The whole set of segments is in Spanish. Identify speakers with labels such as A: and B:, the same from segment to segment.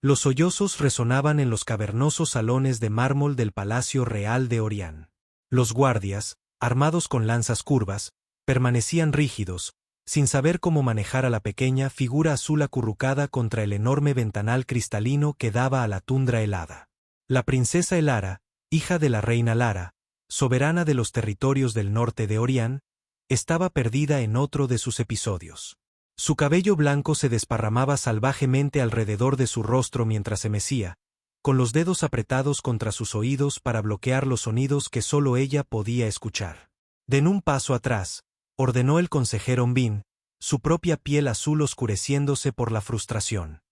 A: Los sollozos resonaban en los cavernosos salones de mármol del Palacio Real de Orián. Los guardias, armados con lanzas curvas, permanecían rígidos, sin saber cómo manejar a la pequeña figura azul acurrucada contra el enorme ventanal cristalino que daba a la tundra helada. La princesa Elara, hija de la reina Lara, soberana de los territorios del norte de Orián, estaba perdida en otro de sus episodios. Su cabello blanco se desparramaba salvajemente alrededor de su rostro mientras se mecía, con los dedos apretados contra sus oídos para bloquear los sonidos que solo ella podía escuchar. Den un paso atrás, ordenó el consejero Mbin, su propia piel azul oscureciéndose por la frustración.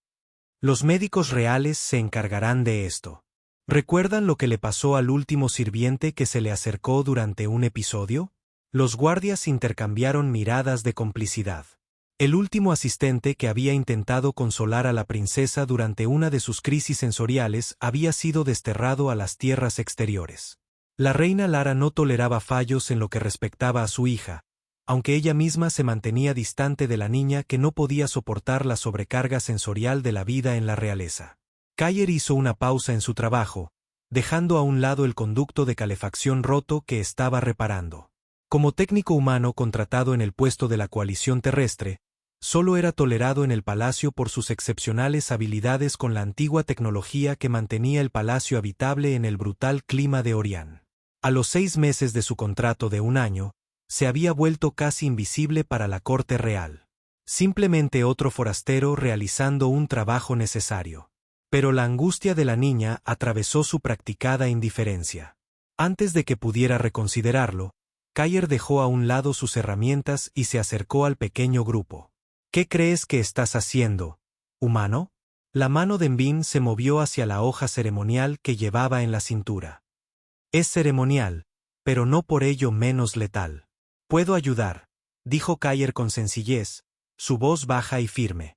A: Los médicos reales se encargarán de esto. ¿Recuerdan lo que le pasó al último sirviente que se le acercó durante un episodio? Los guardias intercambiaron miradas de complicidad. El último asistente que había intentado consolar a la princesa durante una de sus crisis sensoriales había sido desterrado a las tierras exteriores. La reina Lara no toleraba fallos en lo que respectaba a su hija, aunque ella misma se mantenía distante de la niña que no podía soportar la sobrecarga sensorial de la vida en la realeza. Kyer hizo una pausa en su trabajo, dejando a un lado el conducto de calefacción roto que estaba reparando. Como técnico humano contratado en el puesto de la coalición terrestre, solo era tolerado en el palacio por sus excepcionales habilidades con la antigua tecnología que mantenía el palacio habitable en el brutal clima de Orián. A los 6 meses de su contrato de 1 año, se había vuelto casi invisible para la corte real. Simplemente otro forastero realizando un trabajo necesario. Pero la angustia de la niña atravesó su practicada indiferencia. Antes de que pudiera reconsiderarlo, Kyer dejó a un lado sus herramientas y se acercó al pequeño grupo. ¿Qué crees que estás haciendo, humano? La mano de Mbin se movió hacia la hoja ceremonial que llevaba en la cintura. Es ceremonial, pero no por ello menos letal. Puedo ayudar, dijo Kyer con sencillez, su voz baja y firme.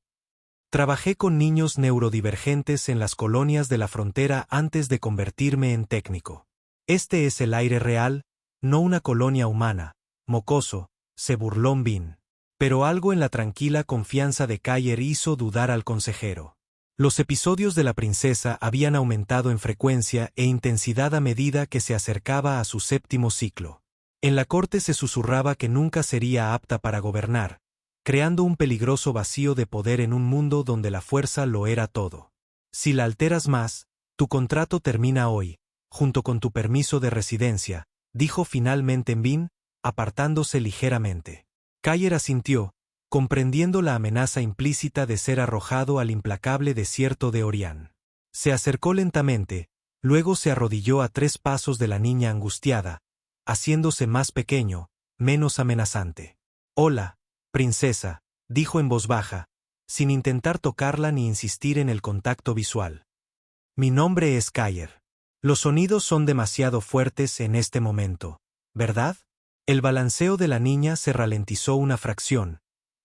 A: Trabajé con niños neurodivergentes en las colonias de la frontera antes de convertirme en técnico. Este es el aire real, no una colonia humana, mocoso, se burló Mbin. Pero algo en la tranquila confianza de Kyer hizo dudar al consejero. Los episodios de la princesa habían aumentado en frecuencia e intensidad a medida que se acercaba a su 7º ciclo. En la corte se susurraba que nunca sería apta para gobernar, creando un peligroso vacío de poder en un mundo donde la fuerza lo era todo. Si la alteras más, tu contrato termina hoy, junto con tu permiso de residencia, dijo finalmente Mbin, apartándose ligeramente. Kyer asintió, comprendiendo la amenaza implícita de ser arrojado al implacable desierto de Orián. Se acercó lentamente, luego se arrodilló a 3 pasos de la niña angustiada, haciéndose más pequeño, menos amenazante. Hola, princesa, dijo en voz baja, sin intentar tocarla ni insistir en el contacto visual. Mi nombre es Kyer. Los sonidos son demasiado fuertes en este momento, ¿verdad? El balanceo de la niña se ralentizó una fracción,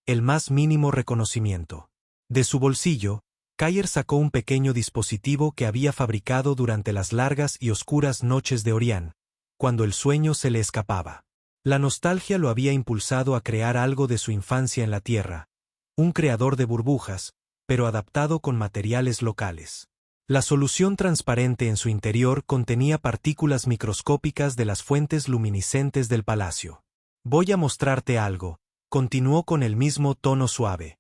A: el más mínimo reconocimiento. De su bolsillo, Kyer sacó un pequeño dispositivo que había fabricado durante las largas y oscuras noches de Orián, cuando el sueño se le escapaba. La nostalgia lo había impulsado a crear algo de su infancia en la Tierra, un creador de burbujas, pero adaptado con materiales locales. La solución transparente en su interior contenía partículas microscópicas de las fuentes luminiscentes del palacio. Voy a mostrarte algo, continuó con el mismo tono suave.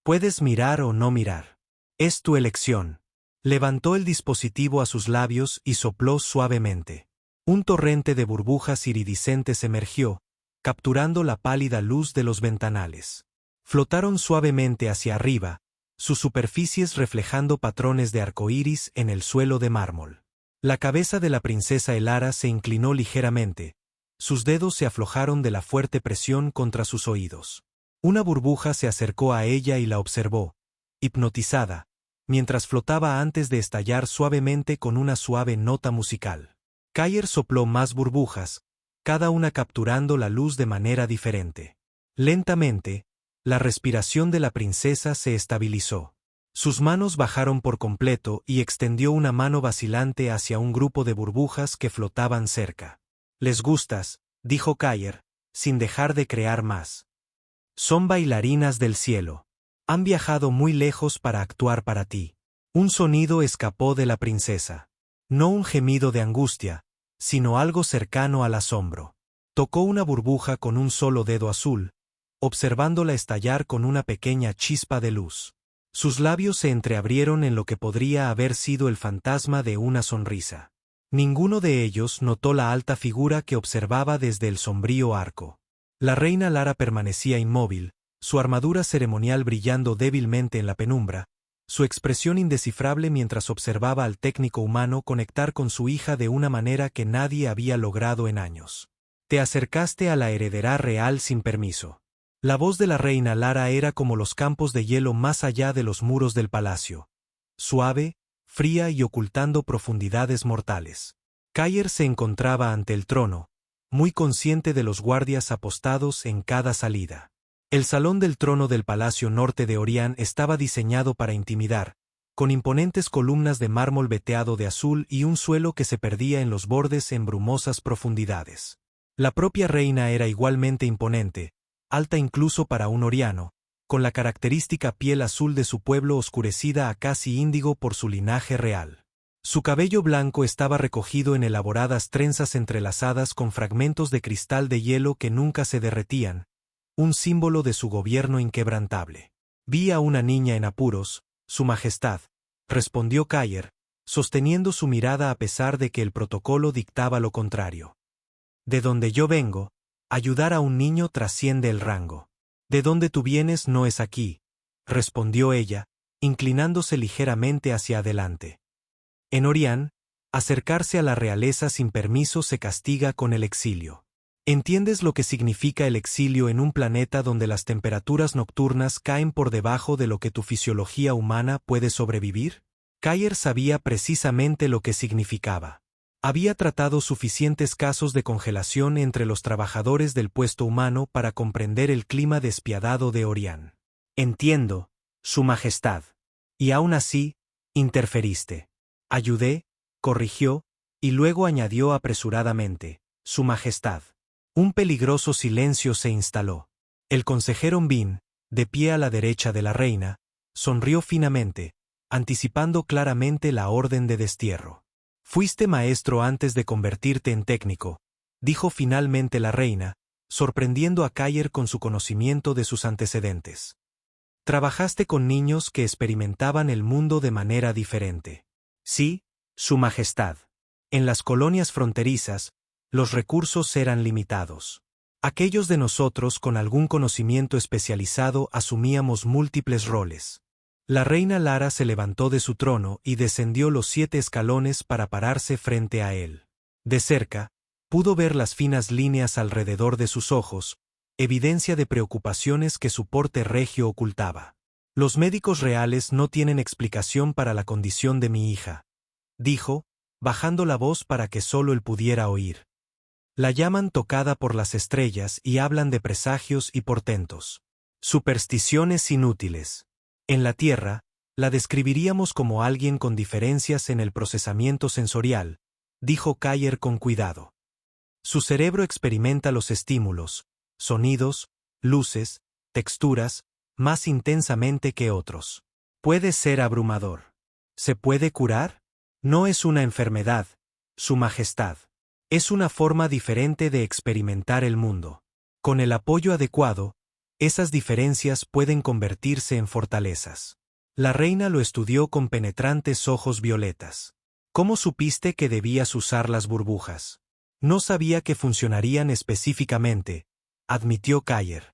A: Puedes mirar o no mirar. Es tu elección. Levantó el dispositivo a sus labios y sopló suavemente. Un torrente de burbujas iridiscentes emergió, capturando la pálida luz de los ventanales. Flotaron suavemente hacia arriba, sus superficies reflejando patrones de arcoíris en el suelo de mármol. La cabeza de la princesa Elara se inclinó ligeramente, sus dedos se aflojaron de la fuerte presión contra sus oídos. Una burbuja se acercó a ella y la observó, hipnotizada, mientras flotaba antes de estallar suavemente con una suave nota musical. Kyer sopló más burbujas, cada una capturando la luz de manera diferente. Lentamente, la respiración de la princesa se estabilizó. Sus manos bajaron por completo y extendió una mano vacilante hacia un grupo de burbujas que flotaban cerca. «Les gustas», dijo Kyer, sin dejar de crear más. «Son bailarinas del cielo. Han viajado muy lejos para actuar para ti. Un sonido escapó de la princesa. No un gemido de angustia, sino algo cercano al asombro. Tocó una burbuja con un solo dedo azul, observándola estallar con una pequeña chispa de luz. Sus labios se entreabrieron en lo que podría haber sido el fantasma de una sonrisa. Ninguno de ellos notó la alta figura que observaba desde el sombrío arco. La reina Lara permanecía inmóvil, su armadura ceremonial brillando débilmente en la penumbra, su expresión indescifrable mientras observaba al técnico humano conectar con su hija de una manera que nadie había logrado en años. Te acercaste a la heredera real sin permiso. La voz de la reina Lara era como los campos de hielo más allá de los muros del palacio. Suave, fría y ocultando profundidades mortales. Kayer se encontraba ante el trono, muy consciente de los guardias apostados en cada salida. El salón del trono del Palacio Norte de Orián estaba diseñado para intimidar, con imponentes columnas de mármol veteado de azul y un suelo que se perdía en los bordes en brumosas profundidades. La propia reina era igualmente imponente, alta incluso para un oriano, con la característica piel azul de su pueblo oscurecida a casi índigo por su linaje real. Su cabello blanco estaba recogido en elaboradas trenzas entrelazadas con fragmentos de cristal de hielo que nunca se derretían, un símbolo de su gobierno inquebrantable. Vi a una niña en apuros, Su Majestad, respondió Kayer, sosteniendo su mirada a pesar de que el protocolo dictaba lo contrario. De donde yo vengo, ayudar a un niño trasciende el rango. De donde tú vienes no es aquí, respondió ella, inclinándose ligeramente hacia adelante. En Orián, acercarse a la realeza sin permiso se castiga con el exilio. ¿Entiendes lo que significa el exilio en un planeta donde las temperaturas nocturnas caen por debajo de lo que tu fisiología humana puede sobrevivir? Kayer sabía precisamente lo que significaba. Había tratado suficientes casos de congelación entre los trabajadores del puesto humano para comprender el clima despiadado de Orián. Entiendo, Su Majestad. Y aún así, interferiste. Ayudé, corrigió, y luego añadió apresuradamente, Su Majestad. Un peligroso silencio se instaló. El consejero Mbin, de pie a la derecha de la reina, sonrió finamente, anticipando claramente la orden de destierro. Fuiste maestro antes de convertirte en técnico, dijo finalmente la reina, sorprendiendo a Kayer con su conocimiento de sus antecedentes. Trabajaste con niños que experimentaban el mundo de manera diferente. Sí, Su Majestad. En las colonias fronterizas, los recursos eran limitados. Aquellos de nosotros con algún conocimiento especializado asumíamos múltiples roles. La reina Lara se levantó de su trono y descendió los 7 escalones para pararse frente a él. De cerca, pudo ver las finas líneas alrededor de sus ojos, evidencia de preocupaciones que su porte regio ocultaba. Los médicos reales no tienen explicación para la condición de mi hija, dijo, bajando la voz para que solo él pudiera oír. La llaman tocada por las estrellas y hablan de presagios y portentos. Supersticiones inútiles. En la Tierra, la describiríamos como alguien con diferencias en el procesamiento sensorial, dijo Kayer con cuidado. Su cerebro experimenta los estímulos, sonidos, luces, texturas, más intensamente que otros. Puede ser abrumador. ¿Se puede curar? No es una enfermedad, Su Majestad. Es una forma diferente de experimentar el mundo. Con el apoyo adecuado, esas diferencias pueden convertirse en fortalezas. La reina lo estudió con penetrantes ojos violetas. ¿Cómo supiste que debías usar las burbujas? No sabía que funcionarían específicamente, admitió Kayer.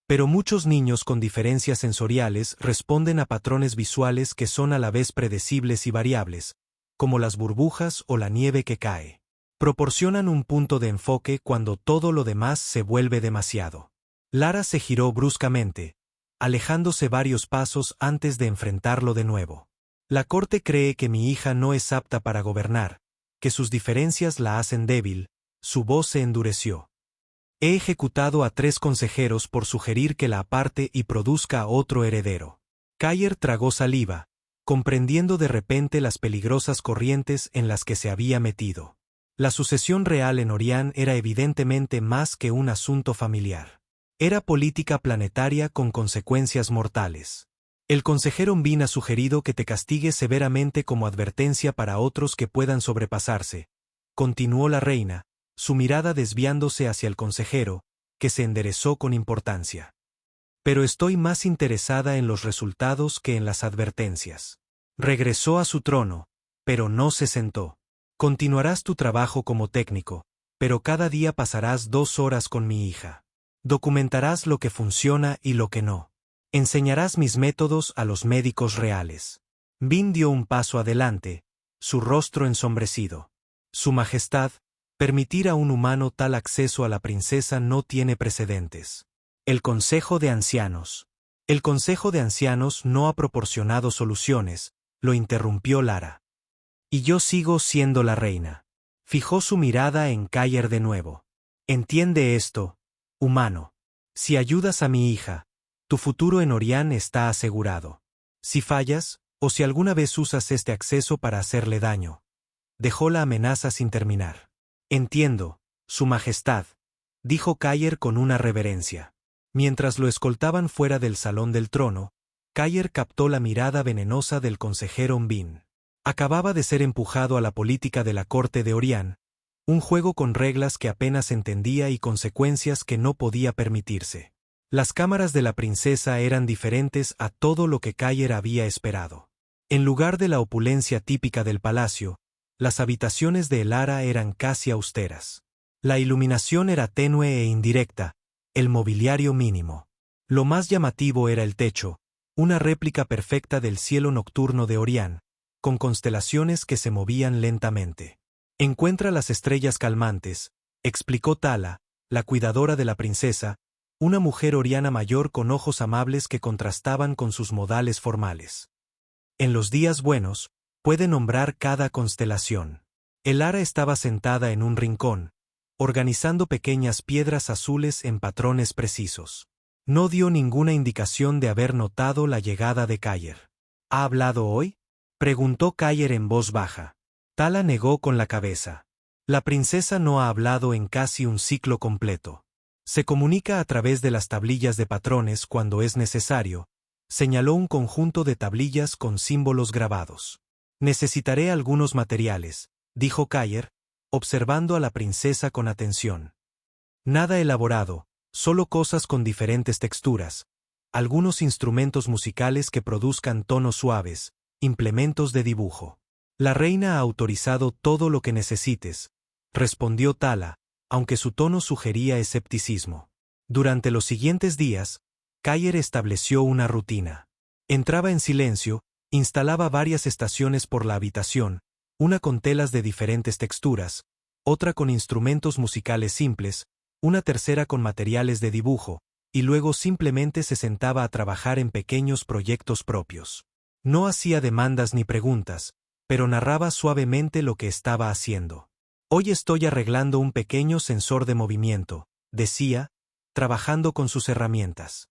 A: Pero muchos niños con diferencias sensoriales responden a patrones visuales que son a la vez predecibles y variables, como las burbujas o la nieve que cae. Proporcionan un punto de enfoque cuando todo lo demás se vuelve demasiado. Lara se giró bruscamente, alejándose varios pasos antes de enfrentarlo de nuevo. La corte cree que mi hija no es apta para gobernar, que sus diferencias la hacen débil, su voz se endureció. He ejecutado a 3 consejeros por sugerir que la aparte y produzca otro heredero. Kayer tragó saliva, comprendiendo de repente las peligrosas corrientes en las que se había metido. La sucesión real en Orián era evidentemente más que un asunto familiar. Era política planetaria con consecuencias mortales. El consejero Mbin ha sugerido que te castigues severamente como advertencia para otros que puedan sobrepasarse. Continuó la reina, su mirada desviándose hacia el consejero, que se enderezó con importancia. Pero estoy más interesada en los resultados que en las advertencias. Regresó a su trono, pero no se sentó. Continuarás tu trabajo como técnico, pero cada día pasarás 2 horas con mi hija. Documentarás lo que funciona y lo que no. Enseñarás mis métodos a los médicos reales. Mbin dio un paso adelante, su rostro ensombrecido. Su Majestad, permitir a un humano tal acceso a la princesa no tiene precedentes. El Consejo de Ancianos. El Consejo de Ancianos no ha proporcionado soluciones, lo interrumpió Lara. Y yo sigo siendo la reina. Fijó su mirada en Cayer de nuevo. Entiende esto, humano. Si ayudas a mi hija, tu futuro en Orián está asegurado. Si fallas, o si alguna vez usas este acceso para hacerle daño. Dejó la amenaza sin terminar. Entiendo, Su Majestad, dijo Cayer con una reverencia. Mientras lo escoltaban fuera del salón del trono, Cayer captó la mirada venenosa del consejero Mbin. Acababa de ser empujado a la política de la corte de Orián, un juego con reglas que apenas entendía y consecuencias que no podía permitirse. Las cámaras de la princesa eran diferentes a todo lo que Cayer había esperado. En lugar de la opulencia típica del palacio, las habitaciones de Elara eran casi austeras. La iluminación era tenue e indirecta, el mobiliario mínimo. Lo más llamativo era el techo, una réplica perfecta del cielo nocturno de Orián, con constelaciones que se movían lentamente. Encuentra las estrellas calmantes, explicó Tala, la cuidadora de la princesa, una mujer oriana mayor con ojos amables que contrastaban con sus modales formales. En los días buenos, puede nombrar cada constelación. Elara estaba sentada en un rincón, organizando pequeñas piedras azules en patrones precisos. No dio ninguna indicación de haber notado la llegada de Cayer. ¿Ha hablado hoy?, preguntó Cayer en voz baja. Tala negó con la cabeza. La princesa no ha hablado en casi un ciclo completo. Se comunica a través de las tablillas de patrones cuando es necesario, señaló un conjunto de tablillas con símbolos grabados. Necesitaré algunos materiales, dijo Cayer, observando a la princesa con atención. Nada elaborado, solo cosas con diferentes texturas, algunos instrumentos musicales que produzcan tonos suaves, implementos de dibujo. La reina ha autorizado todo lo que necesites, respondió Tala, aunque su tono sugería escepticismo. Durante los siguientes días, Cayer estableció una rutina. Entraba en silencio, instalaba varias estaciones por la habitación, una con telas de diferentes texturas, otra con instrumentos musicales simples, una tercera con materiales de dibujo, y luego simplemente se sentaba a trabajar en pequeños proyectos propios. No hacía demandas ni preguntas, pero narraba suavemente lo que estaba haciendo. Hoy estoy arreglando un pequeño sensor de movimiento, decía, trabajando con sus herramientas.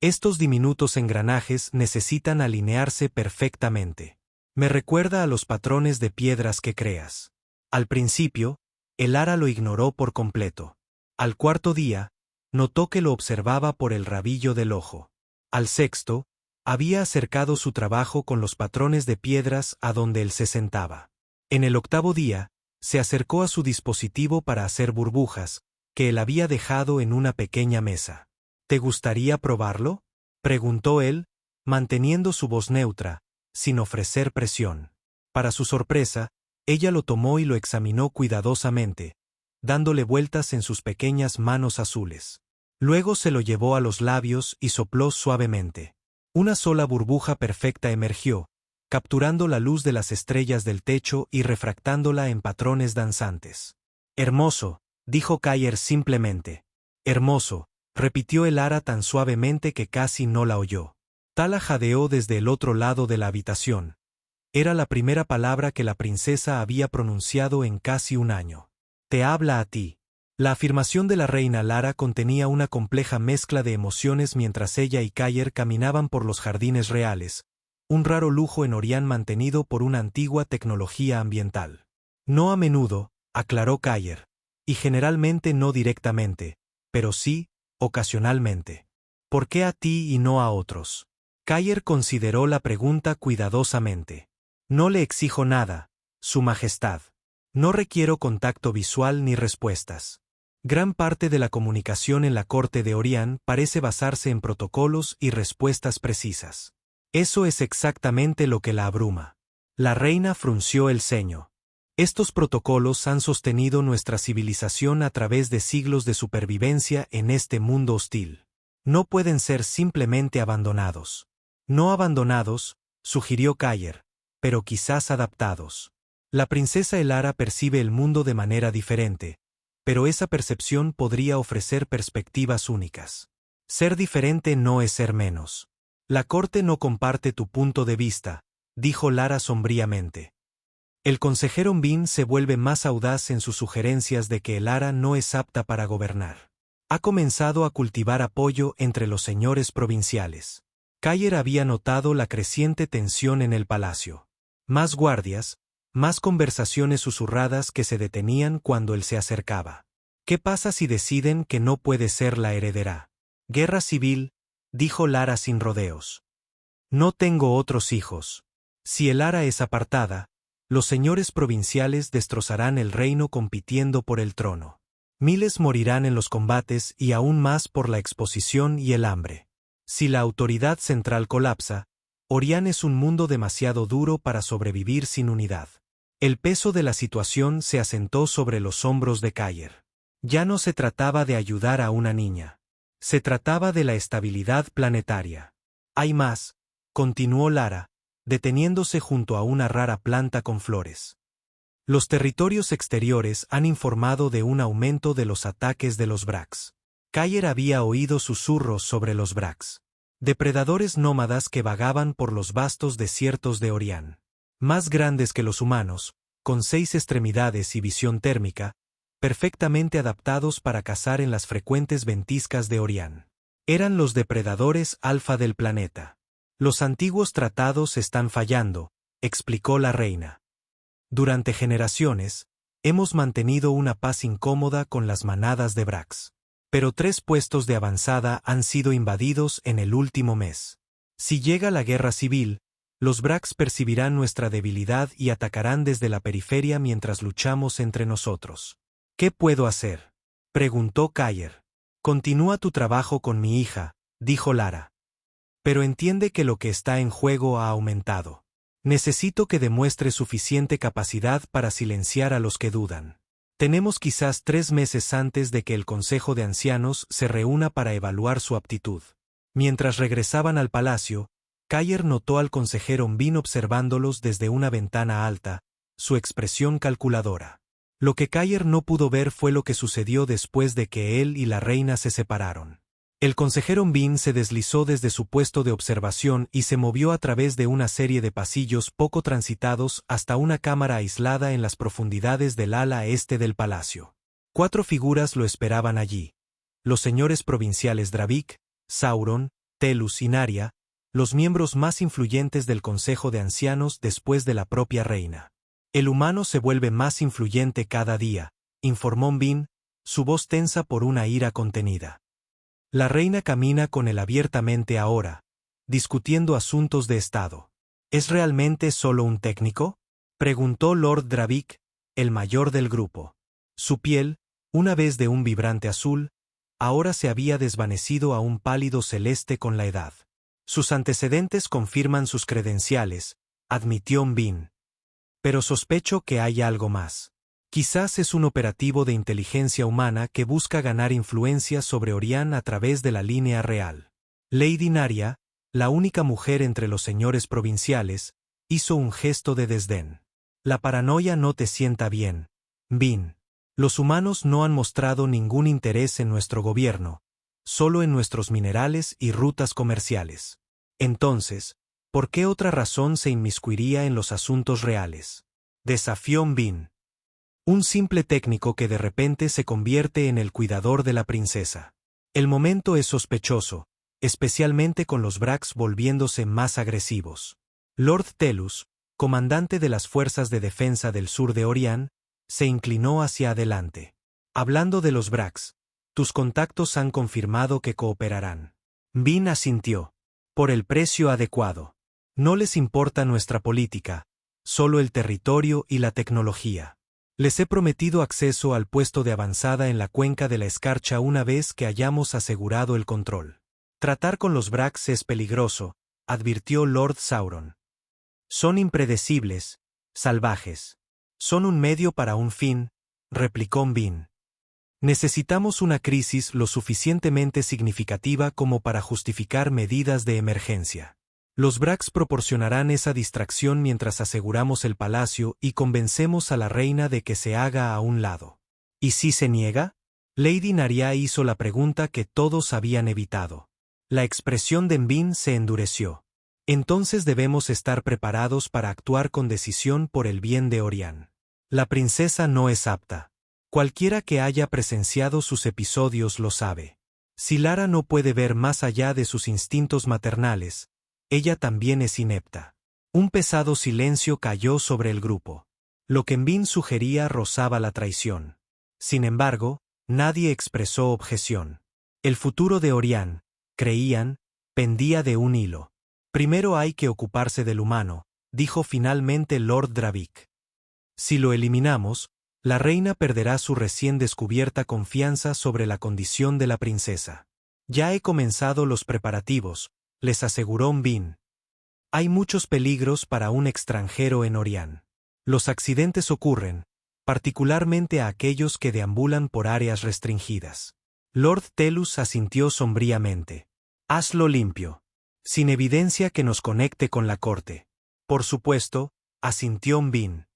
A: Estos diminutos engranajes necesitan alinearse perfectamente. Me recuerda a los patrones de piedras que creas. Al principio, Elara lo ignoró por completo. Al cuarto día, notó que lo observaba por el rabillo del ojo. Al sexto, había acercado su trabajo con los patrones de piedras a donde él se sentaba. En el octavo día, se acercó a su dispositivo para hacer burbujas, que él había dejado en una pequeña mesa. ¿Te gustaría probarlo?, preguntó él, manteniendo su voz neutra, sin ofrecer presión. Para su sorpresa, ella lo tomó y lo examinó cuidadosamente, dándole vueltas en sus pequeñas manos azules. Luego se lo llevó a los labios y sopló suavemente. Una sola burbuja perfecta emergió, capturando la luz de las estrellas del techo y refractándola en patrones danzantes. Hermoso, dijo Cayer simplemente. Hermoso, repitió Elara tan suavemente que casi no la oyó. Tala jadeó desde el otro lado de la habitación. Era la primera palabra que la princesa había pronunciado en casi un año. Te habla a ti. La afirmación de la reina Lara contenía una compleja mezcla de emociones mientras ella y Cayer caminaban por los jardines reales, un raro lujo en Orián mantenido por una antigua tecnología ambiental. No a menudo, aclaró Cayer, y generalmente no directamente, pero sí, ocasionalmente. ¿Por qué a ti y no a otros? Kayer consideró la pregunta cuidadosamente. No le exijo nada, Su Majestad. No requiero contacto visual ni respuestas. Gran parte de la comunicación en la corte de Orián parece basarse en protocolos y respuestas precisas. Eso es exactamente lo que la abruma. La reina frunció el ceño. Estos protocolos han sostenido nuestra civilización a través de siglos de supervivencia en este mundo hostil. No pueden ser simplemente abandonados. No abandonados, sugirió Kayer, pero quizás adaptados. La princesa Elara percibe el mundo de manera diferente, pero esa percepción podría ofrecer perspectivas únicas. Ser diferente no es ser menos. La corte no comparte tu punto de vista, dijo Lara sombríamente. El consejero Mbin se vuelve más audaz en sus sugerencias de que Elara no es apta para gobernar. Ha comenzado a cultivar apoyo entre los señores provinciales. Kayer había notado la creciente tensión en el palacio. Más guardias, más conversaciones susurradas que se detenían cuando él se acercaba. ¿Qué pasa si deciden que no puede ser la heredera? Guerra civil, dijo Lara sin rodeos. No tengo otros hijos. Si Elara es apartada, los señores provinciales destrozarán el reino compitiendo por el trono. Miles morirán en los combates y aún más por la exposición y el hambre. Si la autoridad central colapsa, Orián es un mundo demasiado duro para sobrevivir sin unidad. El peso de la situación se asentó sobre los hombros de Kayer. Ya no se trataba de ayudar a una niña. Se trataba de la estabilidad planetaria. Hay más, continuó Lara, deteniéndose junto a una rara planta con flores. Los territorios exteriores han informado de un aumento de los ataques de los Brax. Kayer había oído susurros sobre los Brax. Depredadores nómadas que vagaban por los vastos desiertos de Orián. Más grandes que los humanos, con 6 extremidades y visión térmica, perfectamente adaptados para cazar en las frecuentes ventiscas de Orián. Eran los depredadores alfa del planeta. Los antiguos tratados están fallando, explicó la reina. Durante generaciones, hemos mantenido una paz incómoda con las manadas de Brax. Pero 3 puestos de avanzada han sido invadidos en el último mes. Si llega la guerra civil, los Brax percibirán nuestra debilidad y atacarán desde la periferia mientras luchamos entre nosotros. ¿Qué puedo hacer?, preguntó Kayer. Continúa tu trabajo con mi hija, dijo Lara. Pero entiende que lo que está en juego ha aumentado. Necesito que demuestre suficiente capacidad para silenciar a los que dudan. Tenemos quizás 3 meses antes de que el Consejo de Ancianos se reúna para evaluar su aptitud. Mientras regresaban al palacio, Kayer notó al consejero Mbin observándolos desde una ventana alta, su expresión calculadora. Lo que Kayer no pudo ver fue lo que sucedió después de que él y la reina se separaron. El consejero Mbin se deslizó desde su puesto de observación y se movió a través de una serie de pasillos poco transitados hasta una cámara aislada en las profundidades del ala este del palacio. 4 figuras lo esperaban allí. Los señores provinciales Dravik, Sauron, Telus y Narya, los miembros más influyentes del Consejo de Ancianos después de la propia reina. El humano se vuelve más influyente cada día, informó Mbin, su voz tensa por una ira contenida. La reina camina con él abiertamente ahora, discutiendo asuntos de Estado. ¿Es realmente solo un técnico?, preguntó Lord Dravik, el mayor del grupo. Su piel, una vez de un vibrante azul, ahora se había desvanecido a un pálido celeste con la edad. Sus antecedentes confirman sus credenciales, admitió Mbin. Pero sospecho que hay algo más. Quizás es un operativo de inteligencia humana que busca ganar influencia sobre Orián a través de la línea real. Lady Narya, la única mujer entre los señores provinciales, hizo un gesto de desdén. La paranoia no te sienta bien, Mbin. Los humanos no han mostrado ningún interés en nuestro gobierno, solo en nuestros minerales y rutas comerciales. Entonces, ¿por qué otra razón se inmiscuiría en los asuntos reales?, desafió Mbin. Un simple técnico que de repente se convierte en el cuidador de la princesa. El momento es sospechoso, especialmente con los Brax volviéndose más agresivos. Lord Telus, comandante de las fuerzas de defensa del sur de Orián, se inclinó hacia adelante. Hablando de los Brax, tus contactos han confirmado que cooperarán. Mbin asintió. Por el precio adecuado. No les importa nuestra política, solo el territorio y la tecnología. Les he prometido acceso al puesto de avanzada en la cuenca de la escarcha una vez que hayamos asegurado el control. Tratar con los Brax es peligroso, advirtió Lord Sauron. Son impredecibles, salvajes. Son un medio para un fin, replicó Mbin. Necesitamos una crisis lo suficientemente significativa como para justificar medidas de emergencia. Los Brax proporcionarán esa distracción mientras aseguramos el palacio y convencemos a la reina de que se haga a un lado. ¿Y si se niega? Lady Naria hizo la pregunta que todos habían evitado. La expresión de Mbin se endureció. Entonces debemos estar preparados para actuar con decisión por el bien de Orián. La princesa no es apta. Cualquiera que haya presenciado sus episodios lo sabe. Si Lara no puede ver más allá de sus instintos maternales, ella también es inepta. Un pesado silencio cayó sobre el grupo. Lo que Mbin sugería rozaba la traición. Sin embargo, nadie expresó objeción. El futuro de Orián, creían, pendía de un hilo. Primero hay que ocuparse del humano, dijo finalmente Lord Dravik. Si lo eliminamos, la reina perderá su recién descubierta confianza sobre la condición de la princesa. Ya he comenzado los preparativos, les aseguró Mbin. Hay muchos peligros para un extranjero en Orián. Los accidentes ocurren, particularmente a aquellos que deambulan por áreas restringidas. Lord Telus asintió sombríamente. Hazlo limpio. Sin evidencia que nos conecte con la corte. Por supuesto, asintió Mbin.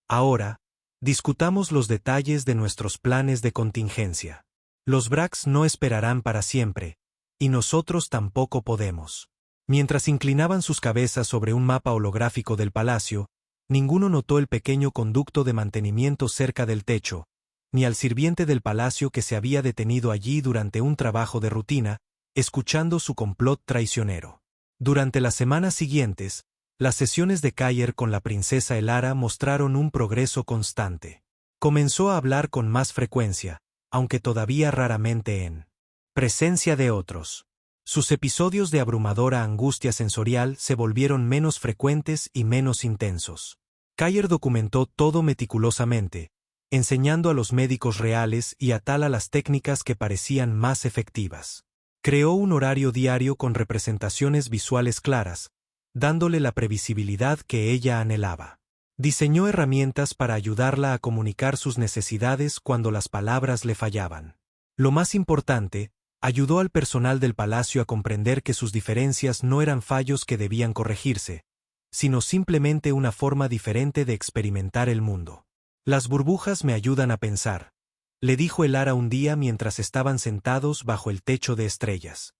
A: Ahora, discutamos los detalles de nuestros planes de contingencia. Los Brax no esperarán para siempre, y nosotros tampoco podemos. Mientras inclinaban sus cabezas sobre un mapa holográfico del palacio, ninguno notó el pequeño conducto de mantenimiento cerca del techo, ni al sirviente del palacio que se había detenido allí durante un trabajo de rutina, escuchando su complot traicionero. Durante las semanas siguientes, las sesiones de Kaer con la princesa Elara mostraron un progreso constante. Comenzó a hablar con más frecuencia, aunque todavía raramente en presencia de otros. Sus episodios de abrumadora angustia sensorial se volvieron menos frecuentes y menos intensos. Kaer documentó todo meticulosamente, enseñando a los médicos reales y a Tala las técnicas que parecían más efectivas. Creó un horario diario con representaciones visuales claras, dándole la previsibilidad que ella anhelaba. Diseñó herramientas para ayudarla a comunicar sus necesidades cuando las palabras le fallaban. Lo más importante, ayudó al personal del palacio a comprender que sus diferencias no eran fallos que debían corregirse, sino simplemente una forma diferente de experimentar el mundo. Las burbujas me ayudan a pensar, le dijo Elara un día mientras estaban sentados bajo el techo de estrellas.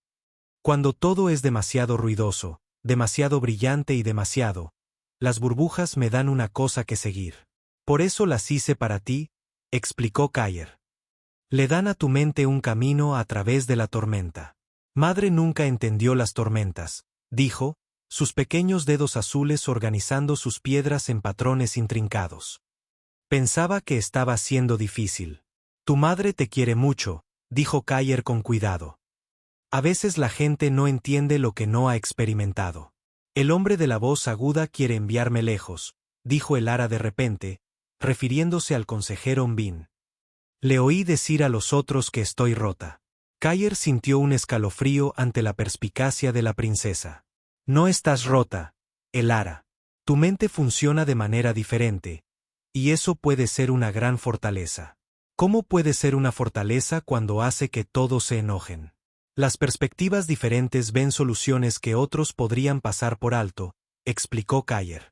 A: Cuando todo es demasiado ruidoso, demasiado brillante y demasiado, las burbujas me dan una cosa que seguir. Por eso las hice para ti, explicó Kaer. Le dan a tu mente un camino a través de la tormenta. Madre nunca entendió las tormentas, dijo, sus pequeños dedos azules organizando sus piedras en patrones intrincados. Pensaba que estaba siendo difícil. Tu madre te quiere mucho, dijo Kaer con cuidado. A veces la gente no entiende lo que no ha experimentado. El hombre de la voz aguda quiere enviarme lejos, dijo Elara de repente, refiriéndose al consejero Mbin. Le oí decir a los otros que estoy rota. Kaer sintió un escalofrío ante la perspicacia de la princesa. No estás rota, Elara. Tu mente funciona de manera diferente, y eso puede ser una gran fortaleza. ¿Cómo puede ser una fortaleza cuando hace que todos se enojen? Las perspectivas diferentes ven soluciones que otros podrían pasar por alto, explicó Kaer.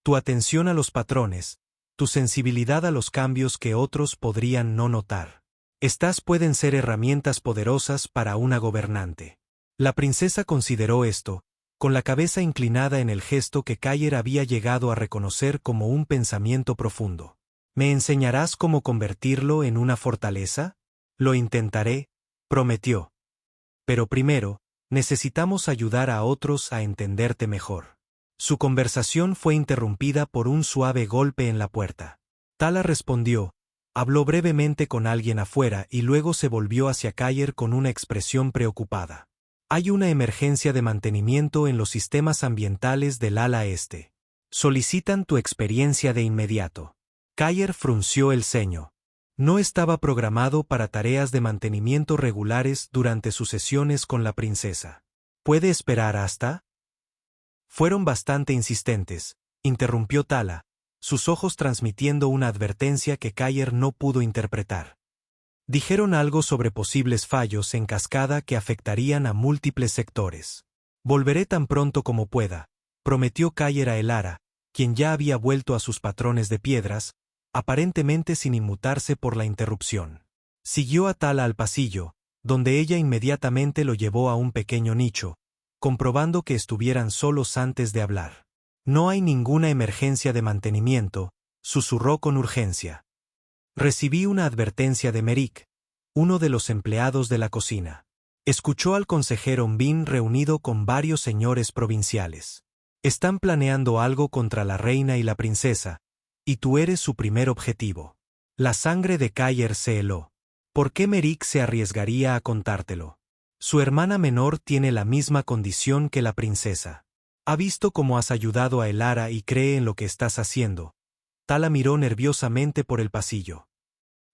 A: Tu atención a los patrones, tu sensibilidad a los cambios que otros podrían no notar. Estas pueden ser herramientas poderosas para una gobernante. La princesa consideró esto, con la cabeza inclinada en el gesto que Kaer había llegado a reconocer como un pensamiento profundo. ¿Me enseñarás cómo convertirlo en una fortaleza? Lo intentaré, prometió. Pero primero, necesitamos ayudar a otros a entenderte mejor. Su conversación fue interrumpida por un suave golpe en la puerta. Tala respondió, habló brevemente con alguien afuera y luego se volvió hacia Kaer con una expresión preocupada. Hay una emergencia de mantenimiento en los sistemas ambientales del ala este. Solicitan tu experiencia de inmediato. Kyer frunció el ceño. No estaba programado para tareas de mantenimiento regulares durante sus sesiones con la princesa. ¿Puede esperar hasta? Fueron bastante insistentes, interrumpió Tala, sus ojos transmitiendo una advertencia que Kyer no pudo interpretar. Dijeron algo sobre posibles fallos en cascada que afectarían a múltiples sectores. Volveré tan pronto como pueda, prometió Kyer a Elara, quien ya había vuelto a sus patrones de piedras, aparentemente sin inmutarse por la interrupción. Siguió a Tala al pasillo, donde ella inmediatamente lo llevó a un pequeño nicho, comprobando que estuvieran solos antes de hablar. No hay ninguna emergencia de mantenimiento, susurró con urgencia. Recibí una advertencia de Merik, uno de los empleados de la cocina. Escuchó al consejero Mbin reunido con varios señores provinciales. Están planeando algo contra la reina y la princesa, y tú eres su primer objetivo. La sangre de Kyer se heló. ¿Por qué Merik se arriesgaría a contártelo? Su hermana menor tiene la misma condición que la princesa. Ha visto cómo has ayudado a Elara y cree en lo que estás haciendo. Tala miró nerviosamente por el pasillo.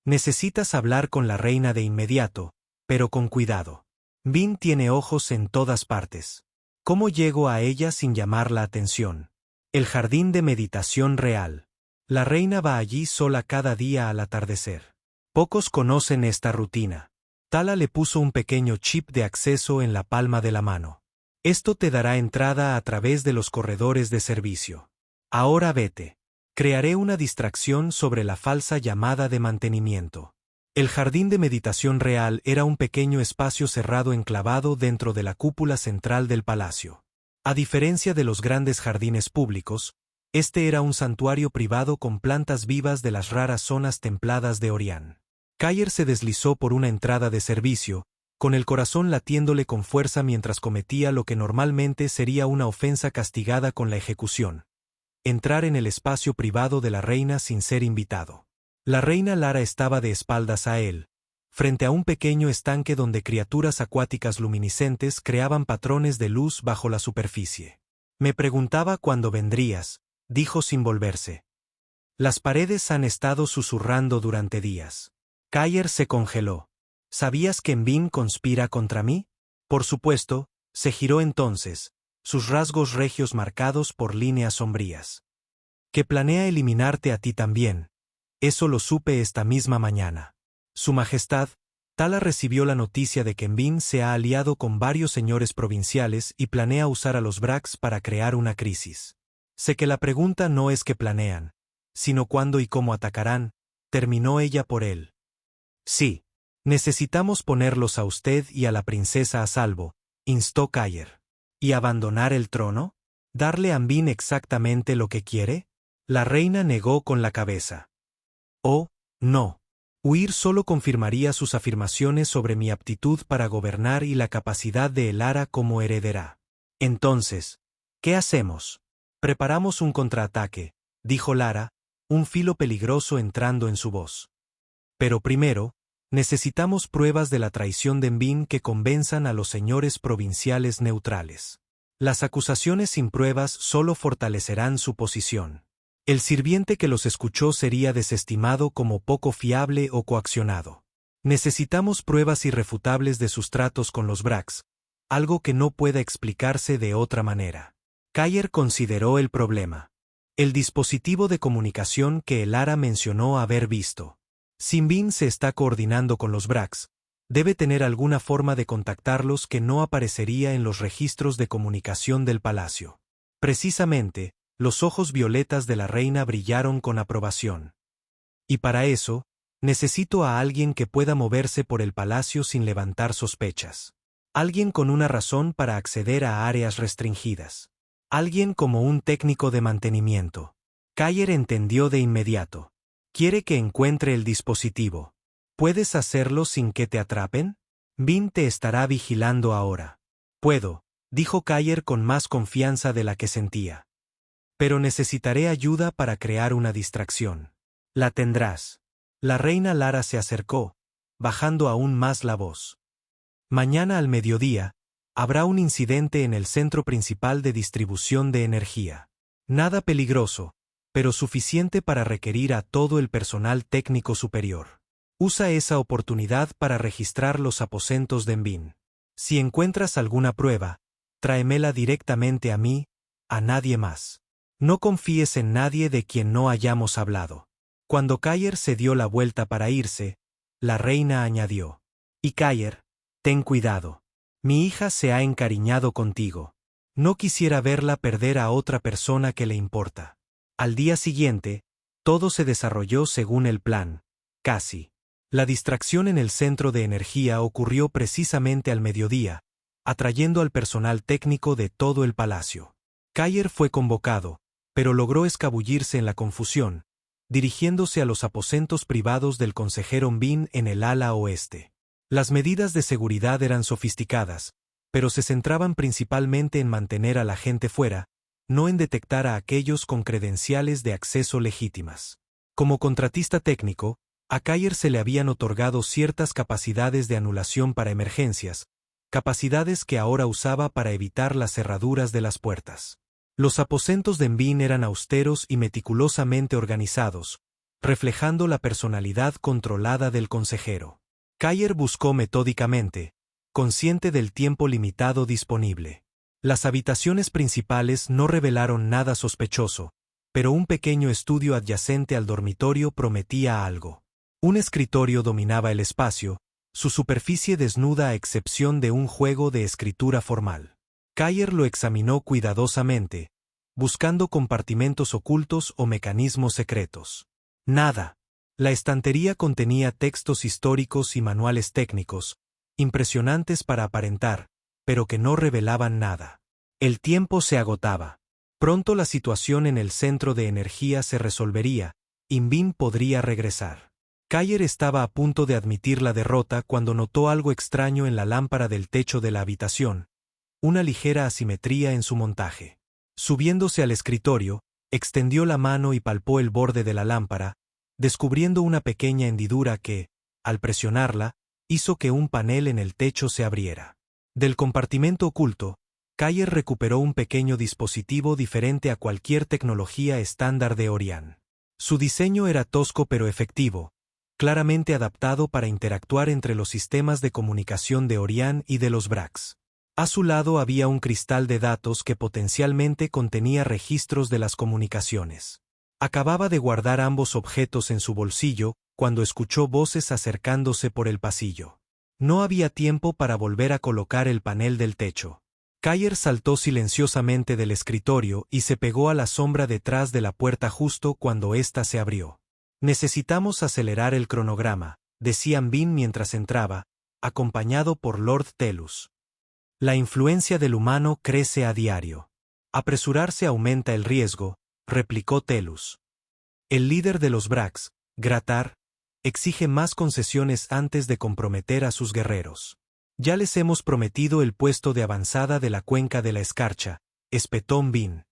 A: Necesitas hablar con la reina de inmediato, pero con cuidado. Mbin tiene ojos en todas partes. ¿Cómo llego a ella sin llamar la atención? El jardín de meditación real. La reina va allí sola cada día al atardecer. Pocos conocen esta rutina. Tala le puso un pequeño chip de acceso en la palma de la mano. Esto te dará entrada a través de los corredores de servicio. Ahora vete. Crearé una distracción sobre la falsa llamada de mantenimiento. El jardín de meditación real era un pequeño espacio cerrado enclavado dentro de la cúpula central del palacio. A diferencia de los grandes jardines públicos, este era un santuario privado con plantas vivas de las raras zonas templadas de Orián. Kyer se deslizó por una entrada de servicio, con el corazón latiéndole con fuerza mientras cometía lo que normalmente sería una ofensa castigada con la ejecución: entrar en el espacio privado de la reina sin ser invitado. La reina Lara estaba de espaldas a él, frente a un pequeño estanque donde criaturas acuáticas luminiscentes creaban patrones de luz bajo la superficie. Me preguntaba cuándo vendrías, dijo sin volverse. Las paredes han estado susurrando durante días. Kyer se congeló. ¿Sabías que Mbin conspira contra mí? Por supuesto, se giró entonces, sus rasgos regios marcados por líneas sombrías. Que planea eliminarte a ti también. Eso lo supe esta misma mañana. Su Majestad, Tala recibió la noticia de que Mbin se ha aliado con varios señores provinciales y planea usar a los Brax para crear una crisis. Sé que la pregunta no es qué planean, sino cuándo y cómo atacarán, terminó ella por él. Sí. Necesitamos ponerlos a usted y a la princesa a salvo, instó Kyer. ¿Y abandonar el trono? ¿Darle a Mbin exactamente lo que quiere? La reina negó con la cabeza. Oh, no. Huir solo confirmaría sus afirmaciones sobre mi aptitud para gobernar y la capacidad de Elara como heredera. Entonces, ¿qué hacemos? Preparamos un contraataque, dijo Lara, un filo peligroso entrando en su voz. Pero primero, necesitamos pruebas de la traición de Mbin que convenzan a los señores provinciales neutrales. Las acusaciones sin pruebas solo fortalecerán su posición. El sirviente que los escuchó sería desestimado como poco fiable o coaccionado. Necesitamos pruebas irrefutables de sus tratos con los Brax, algo que no pueda explicarse de otra manera. Kyer consideró el problema. El dispositivo de comunicación que Elara mencionó haber visto. Si Mbin se está coordinando con los Brax, debe tener alguna forma de contactarlos que no aparecería en los registros de comunicación del palacio. Precisamente, los ojos violetas de la reina brillaron con aprobación. Y para eso, necesito a alguien que pueda moverse por el palacio sin levantar sospechas. Alguien con una razón para acceder a áreas restringidas. Alguien como un técnico de mantenimiento. Kyer entendió de inmediato. Quiere que encuentre el dispositivo. ¿Puedes hacerlo sin que te atrapen? Mbin te estará vigilando ahora. Puedo, dijo Kyer con más confianza de la que sentía. Pero necesitaré ayuda para crear una distracción. La tendrás. La reina Lara se acercó, bajando aún más la voz. Mañana al mediodía, Habrá un incidente en el centro principal de distribución de energía. Nada peligroso, pero suficiente para requerir a todo el personal técnico superior. Usa esa oportunidad para registrar los aposentos de Envin. Si encuentras alguna prueba, tráemela directamente a mí, a nadie más. No confíes en nadie de quien no hayamos hablado. Cuando Kayer se dio la vuelta para irse, la reina añadió: y Kayer, ten cuidado. Mi hija se ha encariñado contigo. No quisiera verla perder a otra persona que le importa. Al día siguiente, todo se desarrolló según el plan, casi. La distracción en el centro de energía ocurrió precisamente al mediodía, atrayendo al personal técnico de todo el palacio. Kayer fue convocado, pero logró escabullirse en la confusión, dirigiéndose a los aposentos privados del consejero Envin en el ala oeste. Las medidas de seguridad eran sofisticadas, pero se centraban principalmente en mantener a la gente fuera, no en detectar a aquellos con credenciales de acceso legítimas. Como contratista técnico, a Kayer se le habían otorgado ciertas capacidades de anulación para emergencias, capacidades que ahora usaba para evitar las cerraduras de las puertas. Los aposentos de Envin eran austeros y meticulosamente organizados, reflejando la personalidad controlada del consejero. Kayer buscó metódicamente, consciente del tiempo limitado disponible. Las habitaciones principales no revelaron nada sospechoso, pero un pequeño estudio adyacente al dormitorio prometía algo. Un escritorio dominaba el espacio, su superficie desnuda a excepción de un juego de escritura formal. Kayer lo examinó cuidadosamente, buscando compartimentos ocultos o mecanismos secretos. Nada. La estantería contenía textos históricos y manuales técnicos, impresionantes para aparentar, pero que no revelaban nada. El tiempo se agotaba. Pronto la situación en el centro de energía se resolvería, y Envin podría regresar. Kayer estaba a punto de admitir la derrota cuando notó algo extraño en la lámpara del techo de la habitación, una ligera asimetría en su montaje. Subiéndose al escritorio, extendió la mano y palpó el borde de la lámpara, descubriendo una pequeña hendidura que, al presionarla, hizo que un panel en el techo se abriera. Del compartimento oculto, Kayer recuperó un pequeño dispositivo diferente a cualquier tecnología estándar de Orián. Su diseño era tosco pero efectivo, claramente adaptado para interactuar entre los sistemas de comunicación de Orián y de los Brax. A su lado había un cristal de datos que potencialmente contenía registros de las comunicaciones. Acababa de guardar ambos objetos en su bolsillo cuando escuchó voces acercándose por el pasillo. No había tiempo para volver a colocar el panel del techo. Kayer saltó silenciosamente del escritorio y se pegó a la sombra detrás de la puerta justo cuando ésta se abrió. Necesitamos acelerar el cronograma, decía Envin mientras entraba, acompañado por Lord Tellus. La influencia del humano crece a diario. Apresurarse aumenta el riesgo, replicó Tellus. El líder de los Brax, Gratar, exige más concesiones antes de comprometer a sus guerreros. Ya les hemos prometido el puesto de avanzada de la cuenca de la escarcha, espetó Envin.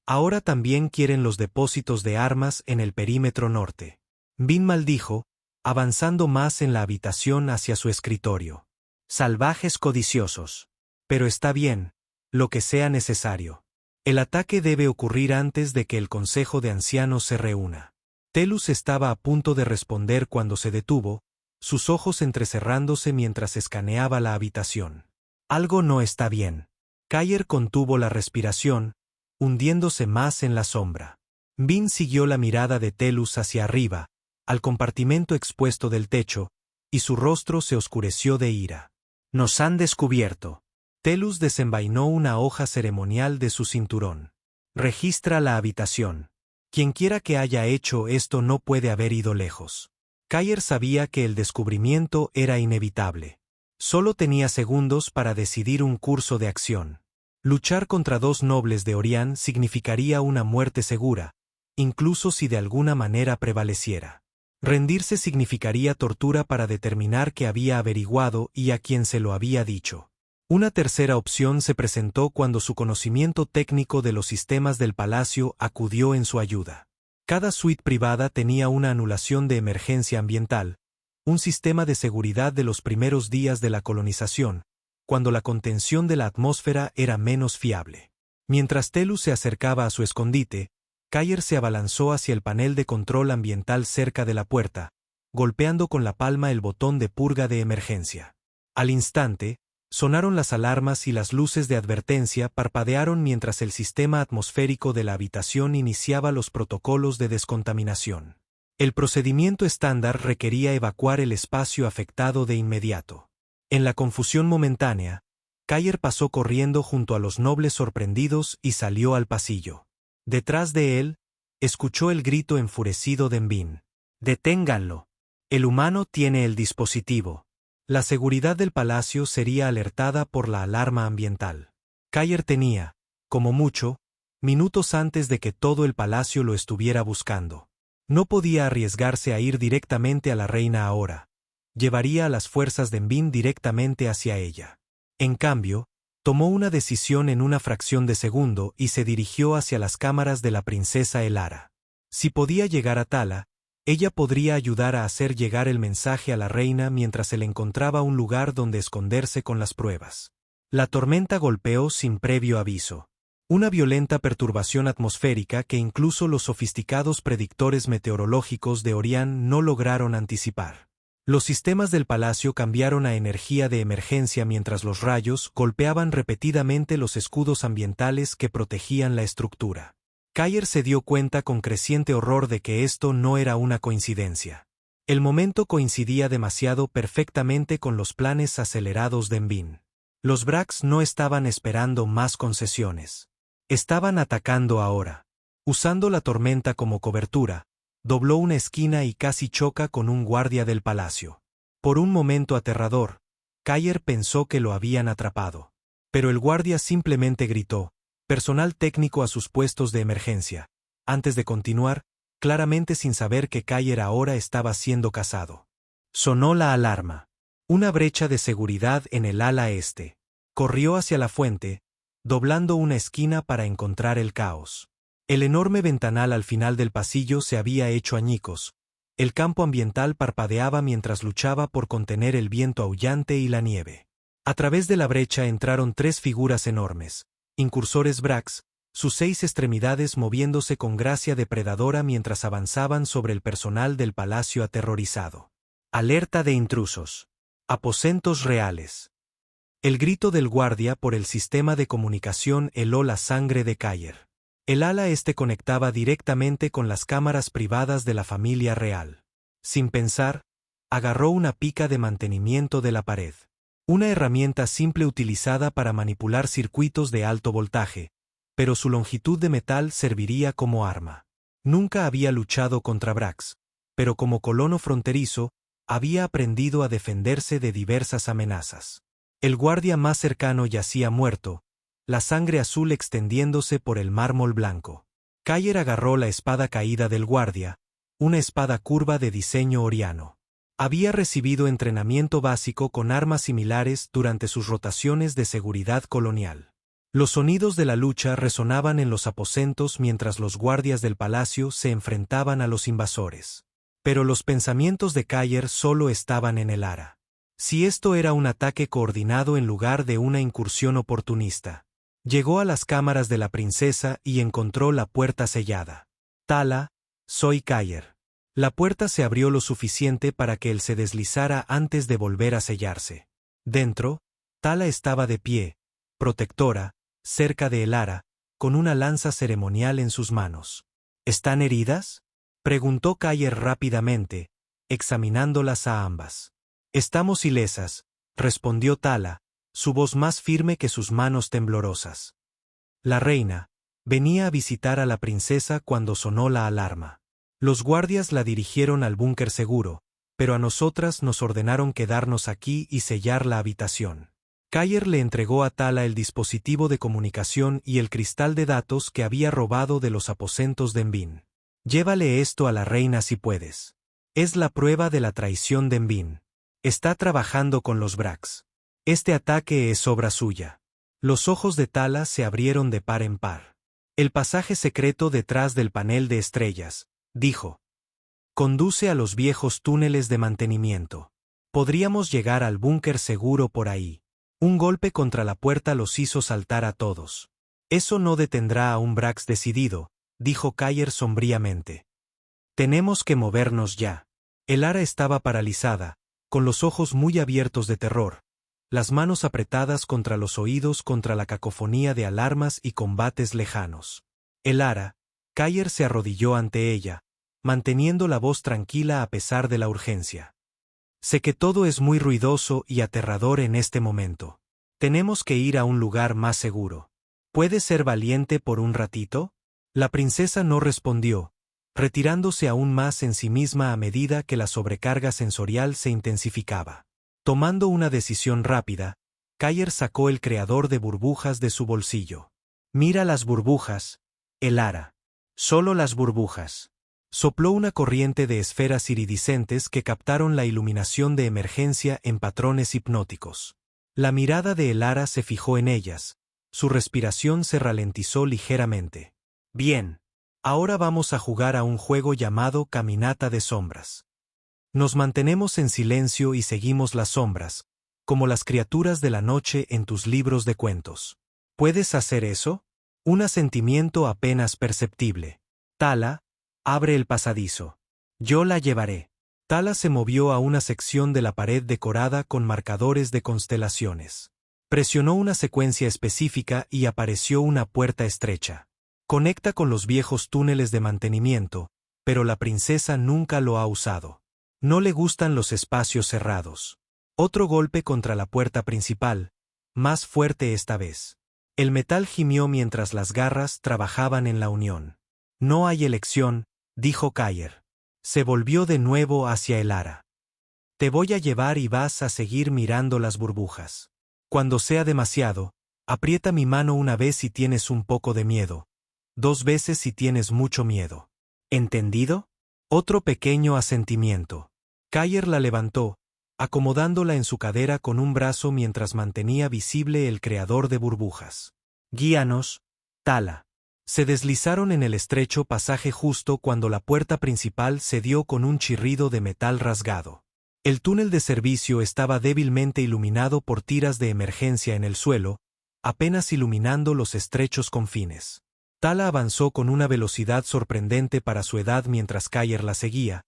A: Ahora también quieren los depósitos de armas en el perímetro norte. Envin maldijo, avanzando más en la habitación hacia su escritorio. Salvajes codiciosos. Pero está bien, lo que sea necesario. El ataque debe ocurrir antes de que el Consejo de Ancianos se reúna. Tellus estaba a punto de responder cuando se detuvo, sus ojos entrecerrándose mientras escaneaba la habitación. Algo no está bien. Kayer contuvo la respiración, hundiéndose más en la sombra. Envin siguió la mirada de Tellus hacia arriba, al compartimento expuesto del techo, y su rostro se oscureció de ira. Nos han descubierto. Tellus desenvainó una hoja ceremonial de su cinturón. Registra la habitación. Quienquiera que haya hecho esto no puede haber ido lejos. Kayer sabía que el descubrimiento era inevitable. Solo tenía segundos para decidir un curso de acción. Luchar contra dos nobles de Orián significaría una muerte segura, incluso si de alguna manera prevaleciera. Rendirse significaría tortura para determinar qué había averiguado y a quién se lo había dicho. Una tercera opción se presentó cuando su conocimiento técnico de los sistemas del palacio acudió en su ayuda. Cada suite privada tenía una anulación de emergencia ambiental, un sistema de seguridad de los primeros días de la colonización, cuando la contención de la atmósfera era menos fiable. Mientras Telus se acercaba a su escondite, Kayer se abalanzó hacia el panel de control ambiental cerca de la puerta, golpeando con la palma el botón de purga de emergencia. Al instante, sonaron las alarmas y las luces de advertencia parpadearon mientras el sistema atmosférico de la habitación iniciaba los protocolos de descontaminación. El procedimiento estándar requería evacuar el espacio afectado de inmediato. En la confusión momentánea, Kayer pasó corriendo junto a los nobles sorprendidos y salió al pasillo. Detrás de él, escuchó el grito enfurecido de Envin. «¡Deténganlo! El humano tiene el dispositivo». La seguridad del palacio sería alertada por la alarma ambiental. Kayer tenía, como mucho, minutos antes de que todo el palacio lo estuviera buscando. No podía arriesgarse a ir directamente a la reina ahora. Llevaría a las fuerzas de Envin directamente hacia ella. En cambio, tomó una decisión en una fracción de segundo y se dirigió hacia las cámaras de la princesa Elara. Si podía llegar a Tala, ella podría ayudar a hacer llegar el mensaje a la reina mientras se le encontraba un lugar donde esconderse con las pruebas. La tormenta golpeó sin previo aviso. Una violenta perturbación atmosférica que incluso los sofisticados predictores meteorológicos de Orián no lograron anticipar. Los sistemas del palacio cambiaron a energía de emergencia mientras los rayos golpeaban repetidamente los escudos ambientales que protegían la estructura. Kayer se dio cuenta con creciente horror de que esto no era una coincidencia. El momento coincidía demasiado perfectamente con los planes acelerados de Envin. Los Brax no estaban esperando más concesiones. Estaban atacando ahora. Usando la tormenta como cobertura, dobló una esquina y casi choca con un guardia del palacio. Por un momento aterrador, Kayer pensó que lo habían atrapado. Pero el guardia simplemente gritó: «Personal técnico a sus puestos de emergencia», antes de continuar, claramente sin saber que Kayer ahora estaba siendo cazado. Sonó la alarma. Una brecha de seguridad en el ala este. Corrió hacia la fuente, doblando una esquina para encontrar el caos. El enorme ventanal al final del pasillo se había hecho añicos. El campo ambiental parpadeaba mientras luchaba por contener el viento aullante y la nieve. A través de la brecha entraron 3 figuras enormes. Incursores Brax, sus 6 extremidades moviéndose con gracia depredadora mientras avanzaban sobre el personal del palacio aterrorizado. Alerta de intrusos. Aposentos reales. El grito del guardia por el sistema de comunicación heló la sangre de Kayer. El ala este conectaba directamente con las cámaras privadas de la familia real. Sin pensar, agarró una pica de mantenimiento de la pared. Una herramienta simple utilizada para manipular circuitos de alto voltaje, pero su longitud de metal serviría como arma. Nunca había luchado contra Brax, pero como colono fronterizo, había aprendido a defenderse de diversas amenazas. El guardia más cercano yacía muerto, la sangre azul extendiéndose por el mármol blanco. Kayer agarró la espada caída del guardia, una espada curva de diseño oriano. Había recibido entrenamiento básico con armas similares durante sus rotaciones de seguridad colonial. Los sonidos de la lucha resonaban en los aposentos mientras los guardias del palacio se enfrentaban a los invasores. Pero los pensamientos de Kayer solo estaban en el ara. Si esto era un ataque coordinado en lugar de una incursión oportunista. Llegó a las cámaras de la princesa y encontró la puerta sellada. «Tala, soy Kayer». La puerta se abrió lo suficiente para que él se deslizara antes de volver a sellarse. Dentro, Tala estaba de pie, protectora, cerca de Elara, con una lanza ceremonial en sus manos. «¿Están heridas?», preguntó Kayer rápidamente, examinándolas a ambas. «Estamos ilesas», respondió Tala, su voz más firme que sus manos temblorosas. La reina venía a visitar a la princesa cuando sonó la alarma. Los guardias la dirigieron al búnker seguro, pero a nosotras nos ordenaron quedarnos aquí y sellar la habitación. Kayer le entregó a Tala el dispositivo de comunicación y el cristal de datos que había robado de los aposentos de Envin. «Llévale esto a la reina si puedes. Es la prueba de la traición de Envin. Está trabajando con los Brax. Este ataque es obra suya». Los ojos de Tala se abrieron de par en par. «El pasaje secreto detrás del panel de estrellas», dijo. «Conduce a los viejos túneles de mantenimiento. Podríamos llegar al búnker seguro por ahí». Un golpe contra la puerta los hizo saltar a todos. Eso no detendrá a un Brax decidido, dijo Kayer sombríamente. Tenemos que movernos ya. Elara estaba paralizada, con los ojos muy abiertos de terror, las manos apretadas contra los oídos contra la cacofonía de alarmas y combates lejanos. Elara, Kayer se arrodilló ante ella, manteniendo la voz tranquila a pesar de la urgencia. Sé que todo es muy ruidoso y aterrador en este momento. Tenemos que ir a un lugar más seguro. ¿Puedes ser valiente por un ratito? La princesa no respondió, retirándose aún más en sí misma a medida que la sobrecarga sensorial se intensificaba. Tomando una decisión rápida, Kayer sacó el creador de burbujas de su bolsillo. Mira las burbujas, Elara. Solo las burbujas. Sopló una corriente de esferas iridiscentes que captaron la iluminación de emergencia en patrones hipnóticos. La mirada de Elara se fijó en ellas, su respiración se ralentizó ligeramente. Bien. Ahora vamos a jugar a un juego llamado Caminata de Sombras. Nos mantenemos en silencio y seguimos las sombras, como las criaturas de la noche en tus libros de cuentos. ¿Puedes hacer eso? Un asentimiento apenas perceptible. Tala, abre el pasadizo. Yo la llevaré. Tala se movió a una sección de la pared decorada con marcadores de constelaciones. Presionó una secuencia específica y apareció una puerta estrecha. Conecta con los viejos túneles de mantenimiento, pero la princesa nunca lo ha usado. No le gustan los espacios cerrados. Otro golpe contra la puerta principal, más fuerte esta vez. El metal gimió mientras las garras trabajaban en la unión. No hay elección, dijo Kayer. Se volvió de nuevo hacia Elara. Te voy a llevar y vas a seguir mirando las burbujas. Cuando sea demasiado, aprieta mi mano una vez si tienes un poco de miedo. 2 veces si tienes mucho miedo. ¿Entendido? Otro pequeño asentimiento. Kayer la levantó, acomodándola en su cadera con un brazo mientras mantenía visible el creador de burbujas. Guíanos, Tala. Se deslizaron en el estrecho pasaje justo cuando la puerta principal se dio con un chirrido de metal rasgado. El túnel de servicio estaba débilmente iluminado por tiras de emergencia en el suelo, apenas iluminando los estrechos confines. Tala avanzó con una velocidad sorprendente para su edad mientras Kayer la seguía,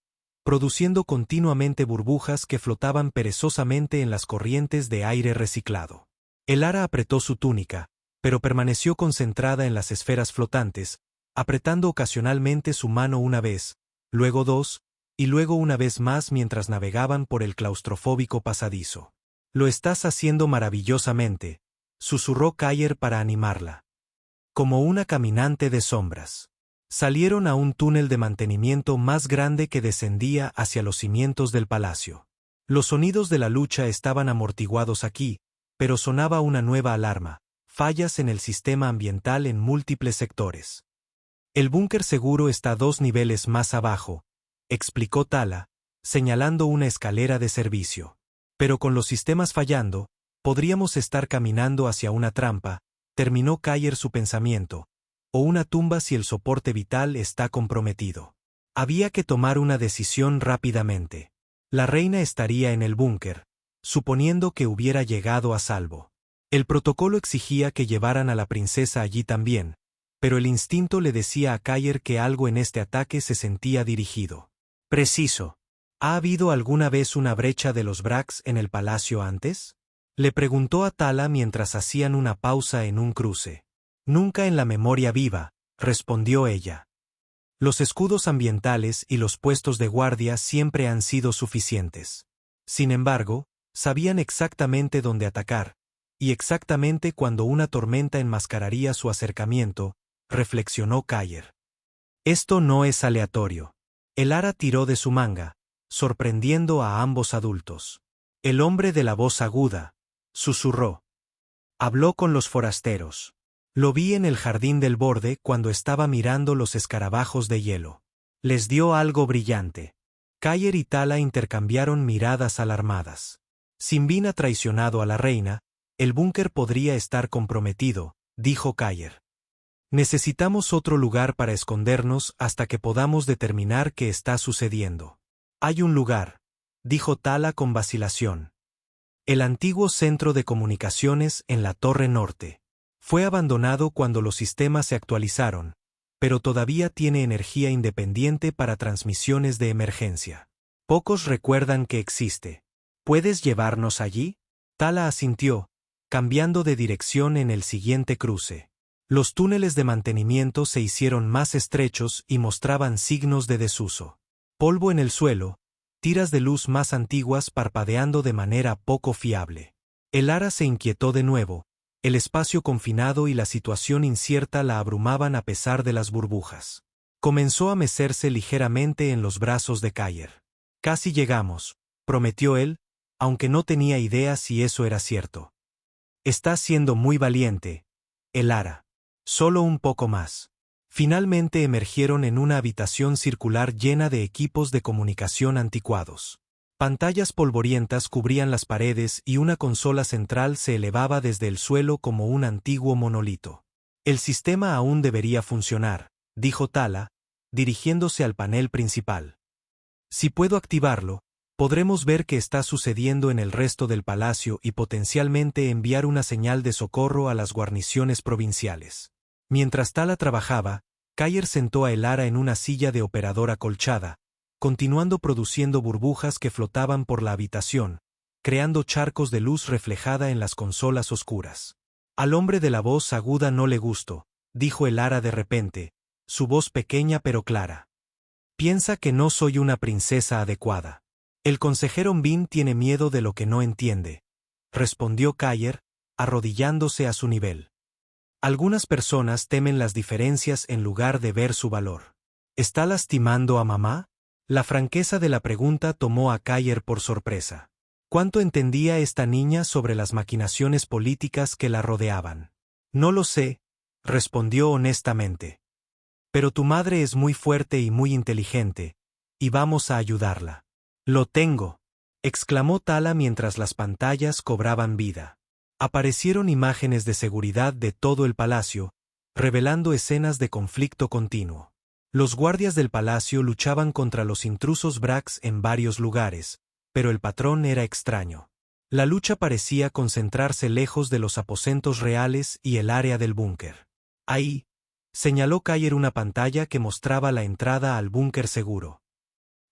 A: produciendo continuamente burbujas que flotaban perezosamente en las corrientes de aire reciclado. Elara apretó su túnica, pero permaneció concentrada en las esferas flotantes, apretando ocasionalmente su mano una vez, luego 2, y luego una vez más mientras navegaban por el claustrofóbico pasadizo. Lo estás haciendo maravillosamente, susurró Kayer para animarla. Como una caminante de sombras. Salieron a un túnel de mantenimiento más grande que descendía hacia los cimientos del palacio. Los sonidos de la lucha estaban amortiguados aquí, pero sonaba una nueva alarma, fallas en el sistema ambiental en múltiples sectores. El búnker seguro está 2 niveles más abajo, explicó Tala, señalando una escalera de servicio. Pero con los sistemas fallando, podríamos estar caminando hacia una trampa, terminó Kayer su pensamiento, o una tumba si el soporte vital está comprometido. Había que tomar una decisión rápidamente. La reina estaría en el búnker, suponiendo que hubiera llegado a salvo. El protocolo exigía que llevaran a la princesa allí también, pero el instinto le decía a Kayer que algo en este ataque se sentía dirigido. Preciso. ¿Ha habido alguna vez una brecha de los Brax en el palacio antes? Le preguntó a Tala mientras hacían una pausa en un cruce. Nunca en la memoria viva, respondió ella. Los escudos ambientales y los puestos de guardia siempre han sido suficientes. Sin embargo, sabían exactamente dónde atacar, y exactamente cuando una tormenta enmascararía su acercamiento, reflexionó Kayer. Esto no es aleatorio. Elara tiró de su manga, sorprendiendo a ambos adultos. El hombre de la voz aguda, susurró. Habló con los forasteros. Lo vi en el jardín del borde cuando estaba mirando los escarabajos de hielo. Les dio algo brillante. Kayer y Tala intercambiaron miradas alarmadas. Sinbin ha traicionado a la reina, el búnker podría estar comprometido, dijo Kayer. Necesitamos otro lugar para escondernos hasta que podamos determinar qué está sucediendo. Hay un lugar, dijo Tala con vacilación. El antiguo centro de comunicaciones en la Torre Norte. Fue abandonado cuando los sistemas se actualizaron, pero todavía tiene energía independiente para transmisiones de emergencia. Pocos recuerdan que existe. ¿Puedes llevarnos allí? Tala asintió, cambiando de dirección en el siguiente cruce. Los túneles de mantenimiento se hicieron más estrechos y mostraban signos de desuso. Polvo en el suelo, tiras de luz más antiguas parpadeando de manera poco fiable. Elara se inquietó de nuevo. El espacio confinado y la situación incierta la abrumaban a pesar de las burbujas. Comenzó a mecerse ligeramente en los brazos de Kayer. Casi llegamos, prometió él, aunque no tenía idea si eso era cierto. Estás siendo muy valiente, Elara. Solo un poco más. Finalmente emergieron en una habitación circular llena de equipos de comunicación anticuados. Pantallas polvorientas cubrían las paredes y una consola central se elevaba desde el suelo como un antiguo monolito. El sistema aún debería funcionar, dijo Tala, dirigiéndose al panel principal. Si puedo activarlo, podremos ver qué está sucediendo en el resto del palacio y potencialmente enviar una señal de socorro a las guarniciones provinciales. Mientras Tala trabajaba, Kayer sentó a Elara en una silla de operador acolchada, continuando produciendo burbujas que flotaban por la habitación, creando charcos de luz reflejada en las consolas oscuras. Al hombre de la voz aguda no le gustó, dijo Elara de repente, su voz pequeña pero clara. Piensa que no soy una princesa adecuada. El consejero Mbin tiene miedo de lo que no entiende, respondió Kayer, arrodillándose a su nivel. Algunas personas temen las diferencias en lugar de ver su valor. ¿Está lastimando a mamá? La franqueza de la pregunta tomó a Kayer por sorpresa. ¿Cuánto entendía esta niña sobre las maquinaciones políticas que la rodeaban? No lo sé, respondió honestamente. Pero tu madre es muy fuerte y muy inteligente, y vamos a ayudarla. Lo tengo, exclamó Tala mientras las pantallas cobraban vida. Aparecieron imágenes de seguridad de todo el palacio, revelando escenas de conflicto continuo. Los guardias del palacio luchaban contra los intrusos Brax en varios lugares, pero el patrón era extraño. La lucha parecía concentrarse lejos de los aposentos reales y el área del búnker. Ahí, señaló Kayer una pantalla que mostraba la entrada al búnker seguro.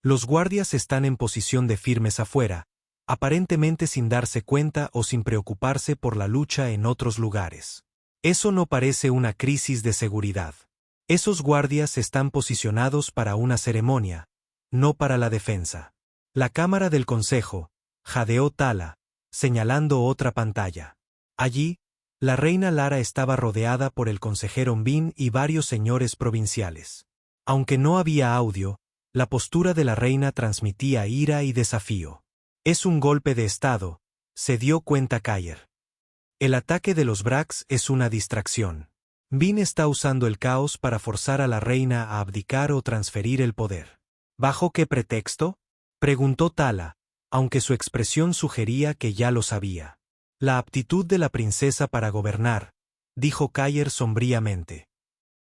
A: Los guardias están en posición de firmes afuera, aparentemente sin darse cuenta o sin preocuparse por la lucha en otros lugares. Eso no parece una crisis de seguridad. Esos guardias están posicionados para una ceremonia, no para la defensa. La Cámara del Consejo, jadeó Tala, señalando otra pantalla. Allí, la reina Lara estaba rodeada por el consejero Mbin y varios señores provinciales. Aunque no había audio, la postura de la reina transmitía ira y desafío. Es un golpe de estado, se dio cuenta Kayer. El ataque de los Brax es una distracción. Mbin está usando el caos para forzar a la reina a abdicar o transferir el poder. ¿Bajo qué pretexto? Preguntó Tala, aunque su expresión sugería que ya lo sabía. La aptitud de la princesa para gobernar, dijo Kayer sombríamente.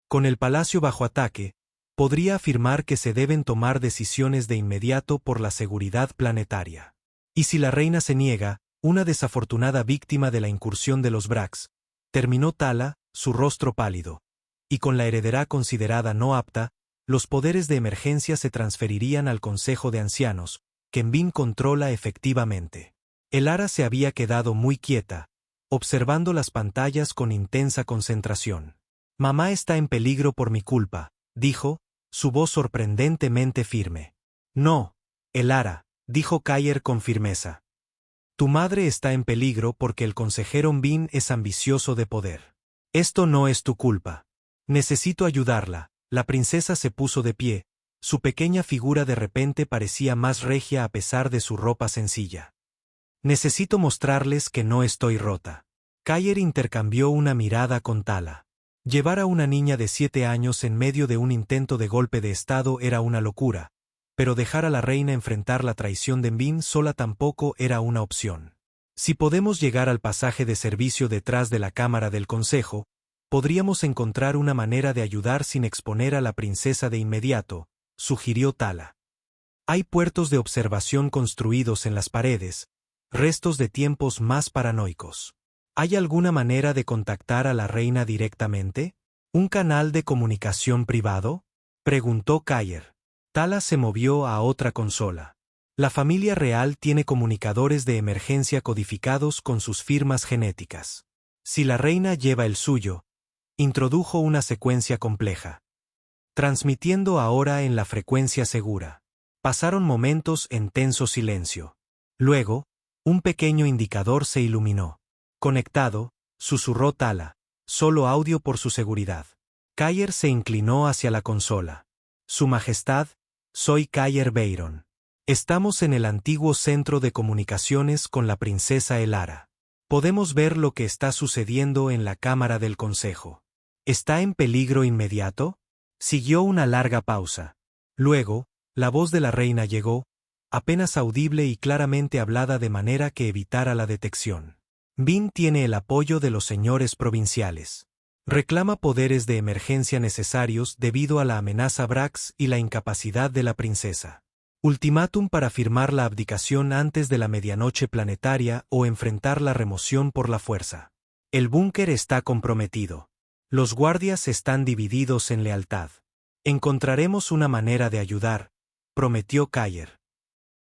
A: Con el palacio bajo ataque, podría afirmar que se deben tomar decisiones de inmediato por la seguridad planetaria. Y si la reina se niega, una desafortunada víctima de la incursión de los Brax, terminó Tala, su rostro pálido, y con la heredera considerada no apta, los poderes de emergencia se transferirían al Consejo de Ancianos, que Mbin controla efectivamente. Elara se había quedado muy quieta, observando las pantallas con intensa concentración. Mamá está en peligro por mi culpa, dijo, su voz sorprendentemente firme. No, Elara, dijo Kayer con firmeza. Tu madre está en peligro porque el consejero Mbin es ambicioso de poder. Esto no es tu culpa. Necesito ayudarla. La princesa se puso de pie, su pequeña figura de repente parecía más regia a pesar de su ropa sencilla. Necesito mostrarles que no estoy rota. Kayer intercambió una mirada con Tala. Llevar a una niña de 7 años en medio de un intento de golpe de estado era una locura, pero dejar a la reina enfrentar la traición de Mbin sola tampoco era una opción. Si podemos llegar al pasaje de servicio detrás de la cámara del consejo, podríamos encontrar una manera de ayudar sin exponer a la princesa de inmediato, sugirió Tala. Hay puertos de observación construidos en las paredes, restos de tiempos más paranoicos. ¿Hay alguna manera de contactar a la reina directamente? ¿Un canal de comunicación privado? Preguntó Kayer. Tala se movió a otra consola. La familia real tiene comunicadores de emergencia codificados con sus firmas genéticas. Si la reina lleva el suyo, introdujo una secuencia compleja. Transmitiendo ahora en la frecuencia segura. Pasaron momentos en tenso silencio. Luego, un pequeño indicador se iluminó. Conectado, susurró Tala, solo audio por su seguridad. Kayer se inclinó hacia la consola. Su Majestad, soy Kayer Bayron. Estamos en el antiguo centro de comunicaciones con la princesa Elara. Podemos ver lo que está sucediendo en la Cámara del Consejo. ¿Está en peligro inmediato? Siguió una larga pausa. Luego, la voz de la reina llegó, apenas audible y claramente hablada de manera que evitara la detección. Bin tiene el apoyo de los señores provinciales. Reclama poderes de emergencia necesarios debido a la amenaza Brax y la incapacidad de la princesa. Ultimátum para firmar la abdicación antes de la medianoche planetaria o enfrentar la remoción por la fuerza. El búnker está comprometido. Los guardias están divididos en lealtad. Encontraremos una manera de ayudar, prometió Kayer.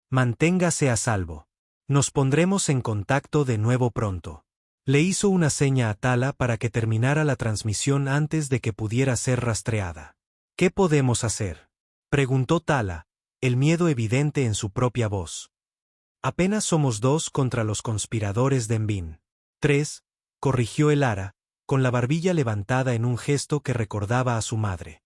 A: Manténgase a salvo. Nos pondremos en contacto de nuevo pronto. Le hizo una seña a Tala para que terminara la transmisión antes de que pudiera ser rastreada. ¿Qué podemos hacer?, preguntó Tala, el miedo evidente en su propia voz. Apenas somos 2 contra los conspiradores de Envin. 3, corrigió Elara, con la barbilla levantada en un gesto que recordaba a su madre.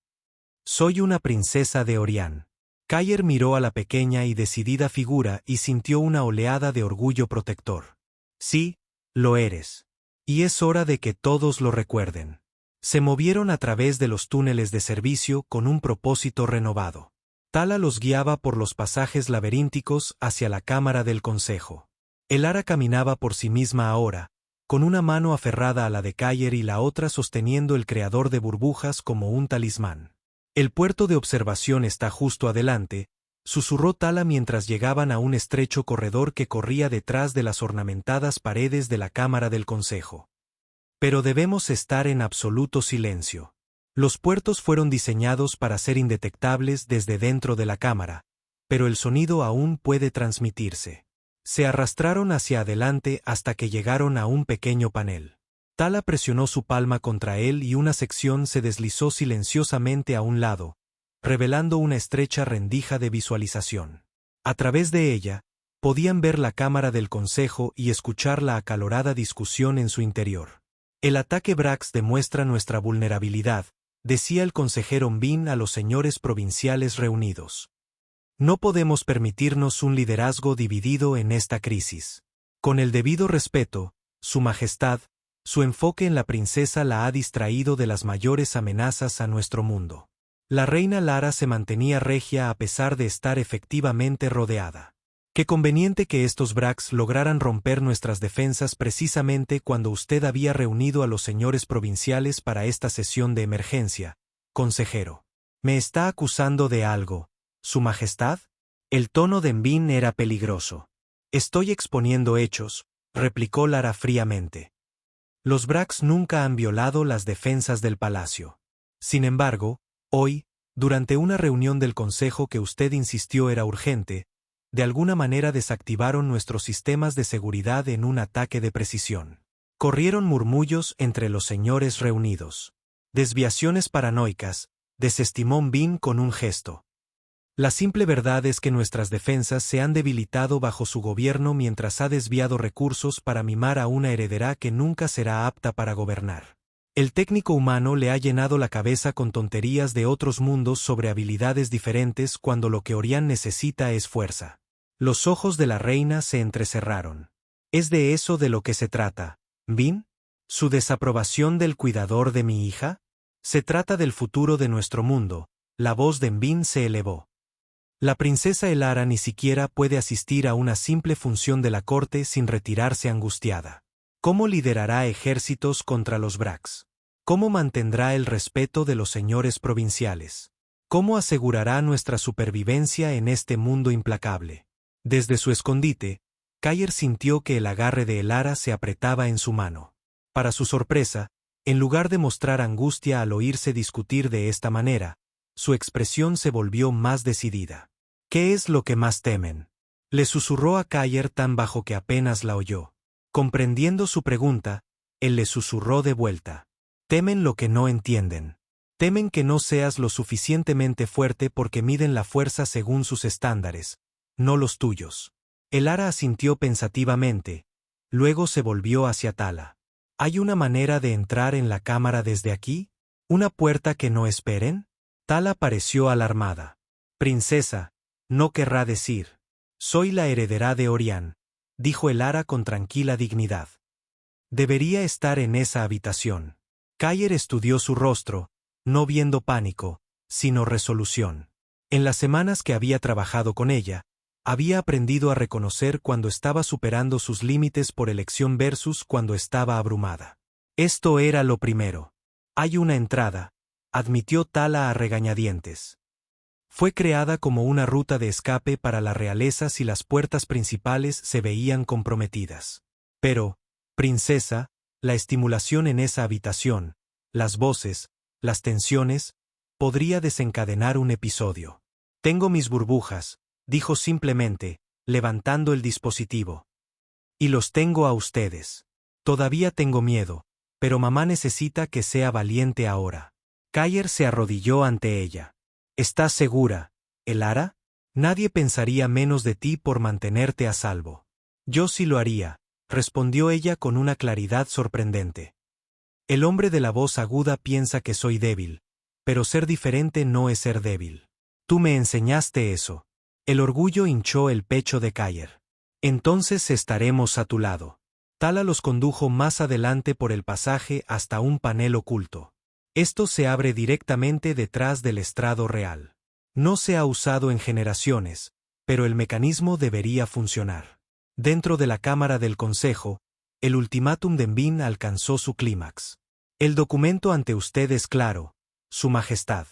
A: Soy una princesa de Orián. Kayer miró a la pequeña y decidida figura y sintió una oleada de orgullo protector. Sí, lo eres. Y es hora de que todos lo recuerden. Se movieron a través de los túneles de servicio con un propósito renovado. Tala los guiaba por los pasajes laberínticos hacia la Cámara del Consejo. Elara caminaba por sí misma ahora, con una mano aferrada a la de Kayer y la otra sosteniendo el creador de burbujas como un talismán. El puerto de observación está justo adelante, susurró Tala mientras llegaban a un estrecho corredor que corría detrás de las ornamentadas paredes de la Cámara del Consejo. Pero debemos estar en absoluto silencio. Los puertos fueron diseñados para ser indetectables desde dentro de la cámara, pero el sonido aún puede transmitirse. Se arrastraron hacia adelante hasta que llegaron a un pequeño panel. Tala presionó su palma contra él y una sección se deslizó silenciosamente a un lado, revelando una estrecha rendija de visualización. A través de ella, podían ver la Cámara del Consejo y escuchar la acalorada discusión en su interior. El ataque Brax demuestra nuestra vulnerabilidad, decía el consejero Mbin a los señores provinciales reunidos. No podemos permitirnos un liderazgo dividido en esta crisis. Con el debido respeto, Su Majestad, su enfoque en la princesa la ha distraído de las mayores amenazas a nuestro mundo. La reina Lara se mantenía regia a pesar de estar efectivamente rodeada. Qué conveniente que estos Brax lograran romper nuestras defensas precisamente cuando usted había reunido a los señores provinciales para esta sesión de emergencia, consejero. ¿Me está acusando de algo, Su Majestad? El tono de Envin era peligroso. Estoy exponiendo hechos, replicó Lara fríamente. Los Brax nunca han violado las defensas del palacio. Sin embargo, hoy, durante una reunión del consejo que usted insistió era urgente, de alguna manera desactivaron nuestros sistemas de seguridad en un ataque de precisión. Corrieron murmullos entre los señores reunidos. Desviaciones paranoicas, desestimó Mbin con un gesto. La simple verdad es que nuestras defensas se han debilitado bajo su gobierno mientras ha desviado recursos para mimar a una heredera que nunca será apta para gobernar. El técnico humano le ha llenado la cabeza con tonterías de otros mundos sobre habilidades diferentes cuando lo que Orián necesita es fuerza. Los ojos de la reina se entrecerraron. ¿Es de eso de lo que se trata, Mbin? ¿Su desaprobación del cuidador de mi hija? Se trata del futuro de nuestro mundo. La voz de Mbin se elevó. La princesa Elara ni siquiera puede asistir a una simple función de la corte sin retirarse angustiada. ¿Cómo liderará ejércitos contra los Brax? ¿Cómo mantendrá el respeto de los señores provinciales? ¿Cómo asegurará nuestra supervivencia en este mundo implacable? Desde su escondite, Kayer sintió que el agarre de Elara se apretaba en su mano. Para su sorpresa, en lugar de mostrar angustia al oírse discutir de esta manera, su expresión se volvió más decidida. ¿Qué es lo que más temen? Le susurró a Kayer tan bajo que apenas la oyó. Comprendiendo su pregunta, él le susurró de vuelta. Temen lo que no entienden. Temen que no seas lo suficientemente fuerte porque miden la fuerza según sus estándares, no los tuyos. Elara asintió pensativamente, luego se volvió hacia Tala. ¿Hay una manera de entrar en la cámara desde aquí? ¿Una puerta que no esperen? Tala pareció alarmada. Princesa, no querrá decir. Soy la heredera de Orián, dijo Elara con tranquila dignidad. Debería estar en esa habitación. Kayer estudió su rostro, no viendo pánico, sino resolución. En las semanas que había trabajado con ella, había aprendido a reconocer cuando estaba superando sus límites por elección versus cuando estaba abrumada. Esto era lo primero. Hay una entrada, admitió Tala a regañadientes. Fue creada como una ruta de escape para la realeza si las puertas principales se veían comprometidas. Pero, princesa, la estimulación en esa habitación, las voces, las tensiones, podría desencadenar un episodio. Tengo mis burbujas, dijo simplemente, levantando el dispositivo. Y los tengo a ustedes. Todavía tengo miedo, pero mamá necesita que sea valiente ahora. Kayer se arrodilló ante ella. ¿Estás segura, Elara? Nadie pensaría menos de ti por mantenerte a salvo. Yo sí lo haría, respondió ella con una claridad sorprendente. El hombre de la voz aguda piensa que soy débil, pero ser diferente no es ser débil. Tú me enseñaste eso. El orgullo hinchó el pecho de Kayer. Entonces estaremos a tu lado. Tala los condujo más adelante por el pasaje hasta un panel oculto. Esto se abre directamente detrás del estrado real. No se ha usado en generaciones, pero el mecanismo debería funcionar. Dentro de la Cámara del Consejo, el ultimátum de Mbin alcanzó su clímax. El documento ante usted es claro, Su Majestad.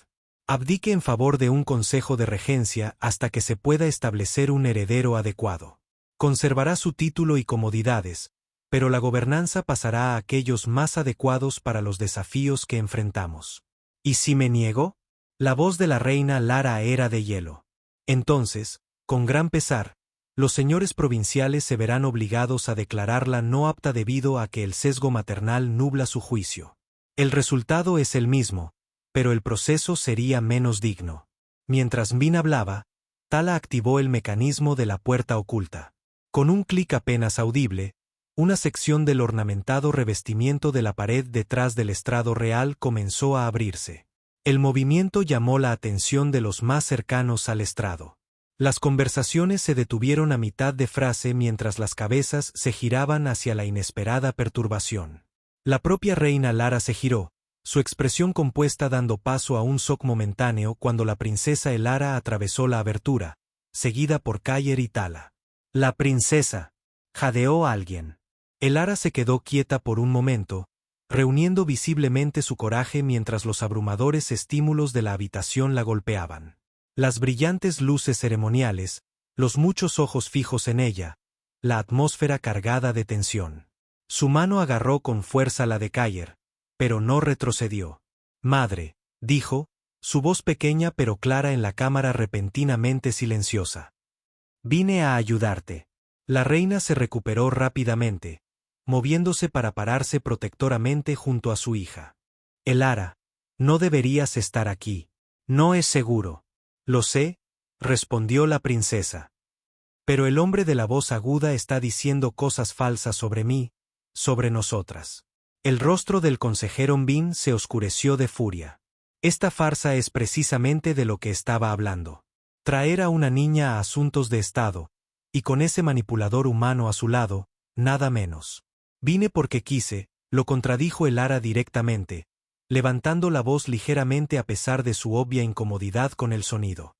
A: Abdique en favor de un consejo de regencia hasta que se pueda establecer un heredero adecuado. Conservará su título y comodidades, pero la gobernanza pasará a aquellos más adecuados para los desafíos que enfrentamos. ¿Y si me niego? La voz de la reina Lara era de hielo. Entonces, con gran pesar, los señores provinciales se verán obligados a declararla no apta debido a que el sesgo maternal nubla su juicio. El resultado es el mismo, pero el proceso sería menos digno. Mientras Mbin hablaba, Tala activó el mecanismo de la puerta oculta. Con un clic apenas audible, una sección del ornamentado revestimiento de la pared detrás del estrado real comenzó a abrirse. El movimiento llamó la atención de los más cercanos al estrado. Las conversaciones se detuvieron a mitad de frase mientras las cabezas se giraban hacia la inesperada perturbación. La propia reina Lara se giró, su expresión compuesta dando paso a un shock momentáneo cuando la princesa Elara atravesó la abertura, seguida por Kayer y Tala. «La princesa», jadeó alguien. Elara se quedó quieta por un momento, reuniendo visiblemente su coraje mientras los abrumadores estímulos de la habitación la golpeaban. Las brillantes luces ceremoniales, los muchos ojos fijos en ella, la atmósfera cargada de tensión. Su mano agarró con fuerza la de Kayer, pero no retrocedió. «Madre», dijo, su voz pequeña pero clara en la cámara repentinamente silenciosa. «Vine a ayudarte». La reina se recuperó rápidamente, moviéndose para pararse protectoramente junto a su hija. «Elara, no deberías estar aquí. No es seguro». «Lo sé», respondió la princesa. «Pero el hombre de la voz aguda está diciendo cosas falsas sobre mí, sobre nosotras». El rostro del consejero Mbin se oscureció de furia. Esta farsa es precisamente de lo que estaba hablando. Traer a una niña a asuntos de Estado, y con ese manipulador humano a su lado, nada menos. «Vine porque quise», lo contradijo Elara directamente, levantando la voz ligeramente a pesar de su obvia incomodidad con el sonido.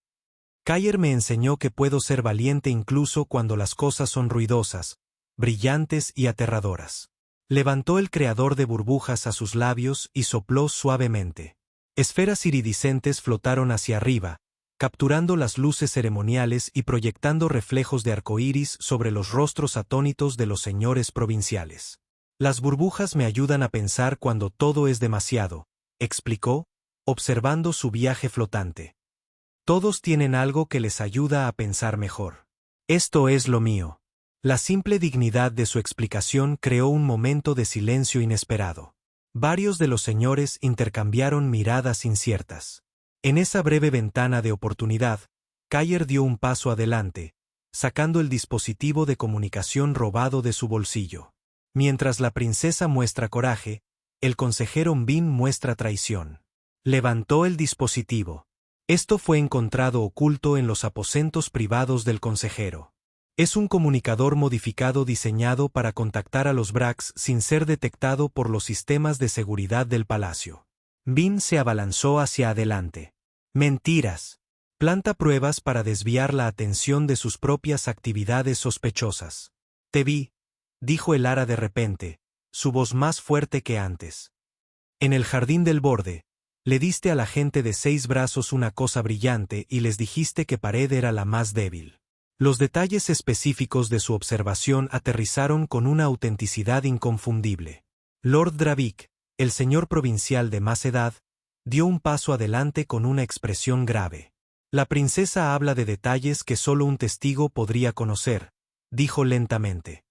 A: «Kayer me enseñó que puedo ser valiente incluso cuando las cosas son ruidosas, brillantes y aterradoras». Levantó el creador de burbujas a sus labios y sopló suavemente. Esferas iridiscentes flotaron hacia arriba, capturando las luces ceremoniales y proyectando reflejos de arcoíris sobre los rostros atónitos de los señores provinciales. Las burbujas me ayudan a pensar cuando todo es demasiado, explicó, observando su viaje flotante. Todos tienen algo que les ayuda a pensar mejor. Esto es lo mío. La simple dignidad de su explicación creó un momento de silencio inesperado. Varios de los señores intercambiaron miradas inciertas. En esa breve ventana de oportunidad, Cayer dio un paso adelante, sacando el dispositivo de comunicación robado de su bolsillo. Mientras la princesa muestra coraje, el consejero Mbin muestra traición. Levantó el dispositivo. Esto fue encontrado oculto en los aposentos privados del consejero. Es un comunicador modificado diseñado para contactar a los Brax sin ser detectado por los sistemas de seguridad del palacio. Mbin se abalanzó hacia adelante. Mentiras. Planta pruebas para desviar la atención de sus propias actividades sospechosas. Te vi, dijo el ara de repente, su voz más fuerte que antes. En el jardín del borde, le diste a la gente de 6 brazos una cosa brillante y les dijiste que Pared era la más débil. Los detalles específicos de su observación aterrizaron con una autenticidad inconfundible. Lord Dravik, el señor provincial de más edad, dio un paso adelante con una expresión grave. La princesa habla de detalles que solo un testigo podría conocer, dijo lentamente.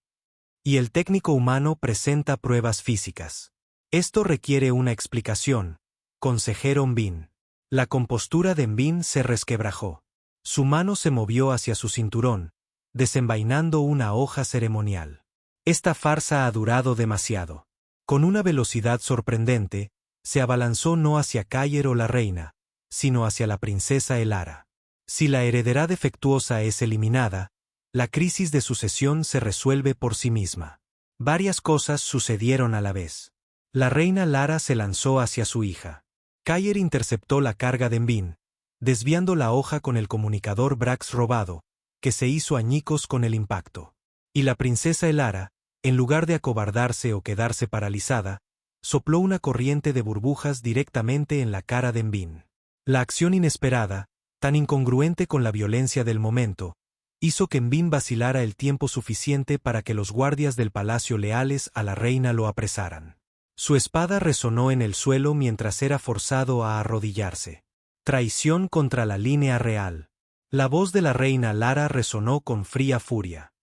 A: Y el técnico humano presenta pruebas físicas. Esto requiere una explicación, consejero Mbin. La compostura de Mbin se resquebrajó. Su mano se movió hacia su cinturón, desenvainando una hoja ceremonial. Esta farsa ha durado demasiado. Con una velocidad sorprendente, se abalanzó no hacia Cayer o la reina, sino hacia la princesa Elara. Si la heredera defectuosa es eliminada, la crisis de sucesión se resuelve por sí misma. Varias cosas sucedieron a la vez. La reina Lara se lanzó hacia su hija. Cayer interceptó la carga de Mbin, desviando la hoja con el comunicador Brax robado, que se hizo añicos con el impacto. Y la princesa Elara, en lugar de acobardarse o quedarse paralizada, sopló una corriente de burbujas directamente en la cara de Mbin. La acción inesperada, tan incongruente con la violencia del momento, hizo que Mbin vacilara el tiempo suficiente para que los guardias del palacio leales a la reina lo apresaran. Su espada resonó en el suelo mientras era forzado a arrodillarse. Traición contra la línea real. La voz de la reina Lara resonó con fría furia.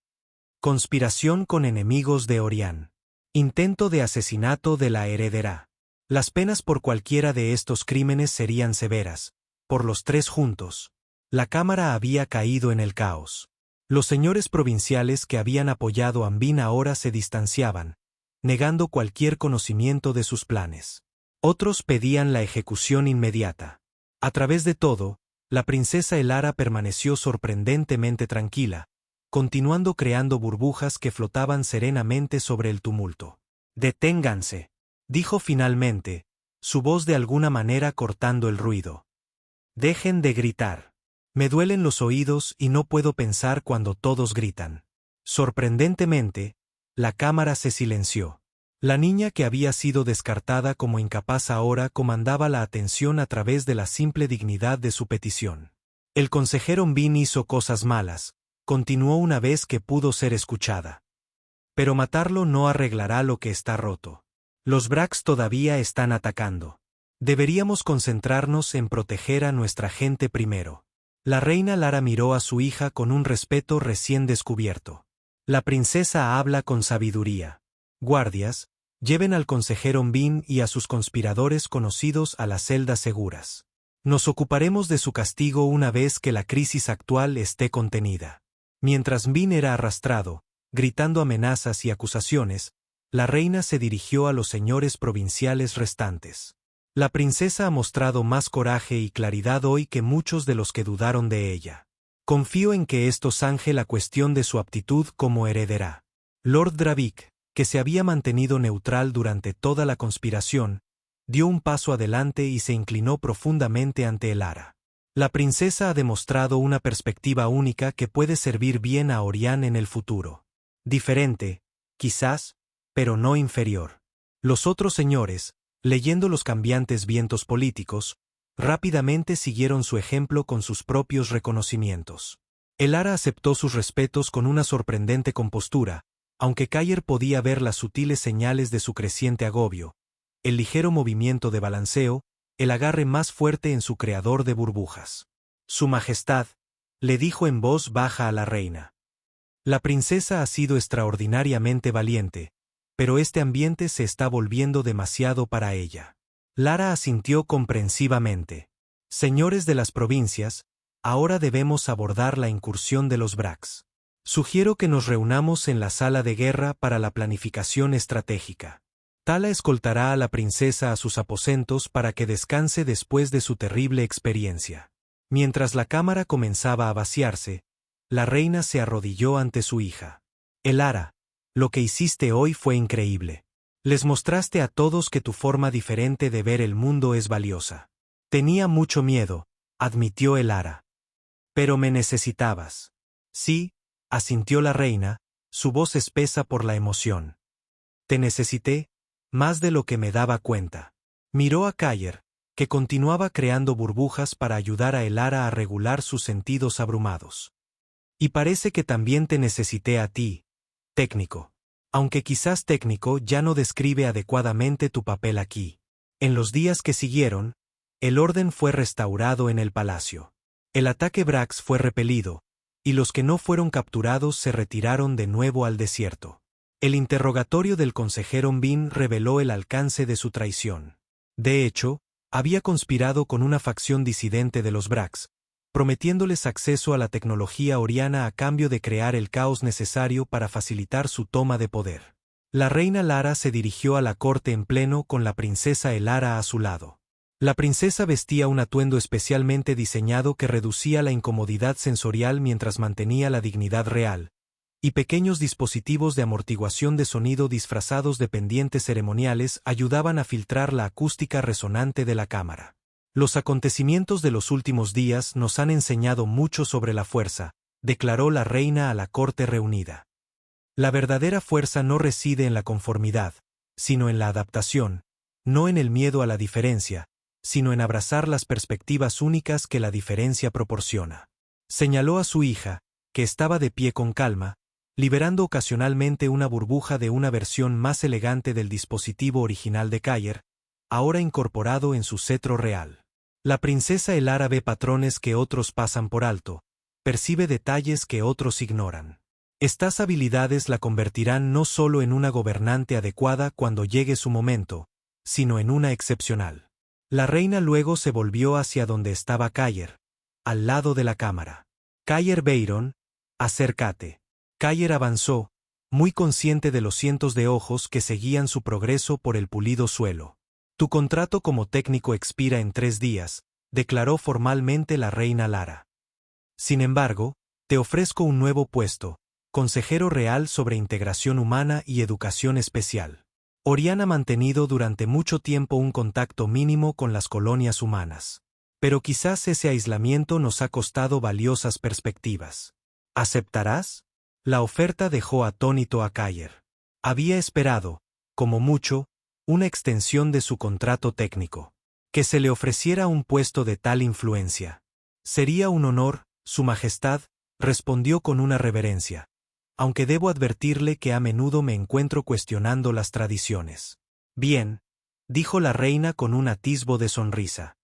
A: Conspiración con enemigos de Orián. Intento de asesinato de la heredera. Las penas por cualquiera de estos crímenes serían severas, por los 3 juntos. La cámara había caído en el caos. Los señores provinciales que habían apoyado a Mbin ahora se distanciaban, negando cualquier conocimiento de sus planes. Otros pedían la ejecución inmediata. A través de todo, la princesa Elara permaneció sorprendentemente tranquila, continuando creando burbujas que flotaban serenamente sobre el tumulto. «Deténganse», dijo finalmente, su voz de alguna manera cortando el ruido. «Dejen de gritar. Me duelen los oídos y no puedo pensar cuando todos gritan». Sorprendentemente, la cámara se silenció. La niña que había sido descartada como incapaz ahora comandaba la atención a través de la simple dignidad de su petición. El consejero Mbin hizo cosas malas, continuó una vez que pudo ser escuchada. Pero matarlo no arreglará lo que está roto. Los Brax todavía están atacando. Deberíamos concentrarnos en proteger a nuestra gente primero. La reina Lara miró a su hija con un respeto recién descubierto. La princesa habla con sabiduría. Guardias, lleven al consejero Mbin y a sus conspiradores conocidos a las celdas seguras. Nos ocuparemos de su castigo una vez que la crisis actual esté contenida. Mientras Mbin era arrastrado, gritando amenazas y acusaciones, la reina se dirigió a los señores provinciales restantes. La princesa ha mostrado más coraje y claridad hoy que muchos de los que dudaron de ella. Confío en que esto zanje la cuestión de su aptitud como heredera. Lord Dravik, que se había mantenido neutral durante toda la conspiración, dio un paso adelante y se inclinó profundamente ante Elara. La princesa ha demostrado una perspectiva única que puede servir bien a Orián en el futuro. Diferente, quizás, pero no inferior. Los otros señores, leyendo los cambiantes vientos políticos, Rápidamente siguieron su ejemplo con sus propios reconocimientos. Elara aceptó sus respetos con una sorprendente compostura, aunque Cayer podía ver las sutiles señales de su creciente agobio, el ligero movimiento de balanceo, el agarre más fuerte en su creador de burbujas. Su Majestad, le dijo en voz baja a la reina. La princesa ha sido extraordinariamente valiente, pero este ambiente se está volviendo demasiado para ella. Lara asintió comprensivamente. Señores de las provincias, ahora debemos abordar la incursión de los Brax. Sugiero que nos reunamos en la sala de guerra para la planificación estratégica. Tala escoltará a la princesa a sus aposentos para que descanse después de su terrible experiencia. Mientras la cámara comenzaba a vaciarse, la reina se arrodilló ante su hija. Elara, lo que hiciste hoy fue increíble. Les mostraste a todos que tu forma diferente de ver el mundo es valiosa. Tenía mucho miedo, admitió Elara. Pero me necesitabas. Sí, asintió la reina, su voz espesa por la emoción. Te necesité, más de lo que me daba cuenta. Miró a Cayer, que continuaba creando burbujas para ayudar a Elara a regular sus sentidos abrumados. Y parece que también te necesité a ti, técnico. Aunque quizás técnico ya no describe adecuadamente tu papel aquí. En los días que siguieron, el orden fue restaurado en el palacio. El ataque Brax fue repelido, y los que no fueron capturados se retiraron de nuevo al desierto. El interrogatorio del consejero Mbin reveló el alcance de su traición. De hecho, había conspirado con una facción disidente de los Brax, prometiéndoles acceso a la tecnología oriana a cambio de crear el caos necesario para facilitar su toma de poder. La reina Lara se dirigió a la corte en pleno con la princesa Elara a su lado. La princesa vestía un atuendo especialmente diseñado que reducía la incomodidad sensorial mientras mantenía la dignidad real, y pequeños dispositivos de amortiguación de sonido disfrazados de pendientes ceremoniales ayudaban a filtrar la acústica resonante de la cámara. Los acontecimientos de los últimos días nos han enseñado mucho sobre la fuerza, declaró la reina a la corte reunida. La verdadera fuerza no reside en la conformidad, sino en la adaptación, no en el miedo a la diferencia, sino en abrazar las perspectivas únicas que la diferencia proporciona. Señaló a su hija, que estaba de pie con calma, liberando ocasionalmente una burbuja de una versión más elegante del dispositivo original de Cayer, ahora incorporado en su cetro real. La princesa Elara ve patrones que otros pasan por alto, percibe detalles que otros ignoran. Estas habilidades la convertirán no solo en una gobernante adecuada cuando llegue su momento, sino en una excepcional. La reina luego se volvió hacia donde estaba Cayer, al lado de la cámara. Cayer Byron, acércate. Cayer avanzó, muy consciente de los cientos de ojos que seguían su progreso por el pulido suelo. Tu contrato como técnico expira en 3 días, declaró formalmente la reina Lara. Sin embargo, te ofrezco un nuevo puesto, consejero real sobre integración humana y educación especial. Orián ha mantenido durante mucho tiempo un contacto mínimo con las colonias humanas. Pero quizás ese aislamiento nos ha costado valiosas perspectivas. ¿Aceptarás? La oferta dejó atónito a Cayer. Había esperado, como mucho, una extensión de su contrato técnico. Que se le ofreciera un puesto de tal influencia. Sería un honor, Su Majestad, respondió con una reverencia. Aunque debo advertirle que a menudo me encuentro cuestionando las tradiciones. Bien, dijo la reina con un atisbo de sonrisa.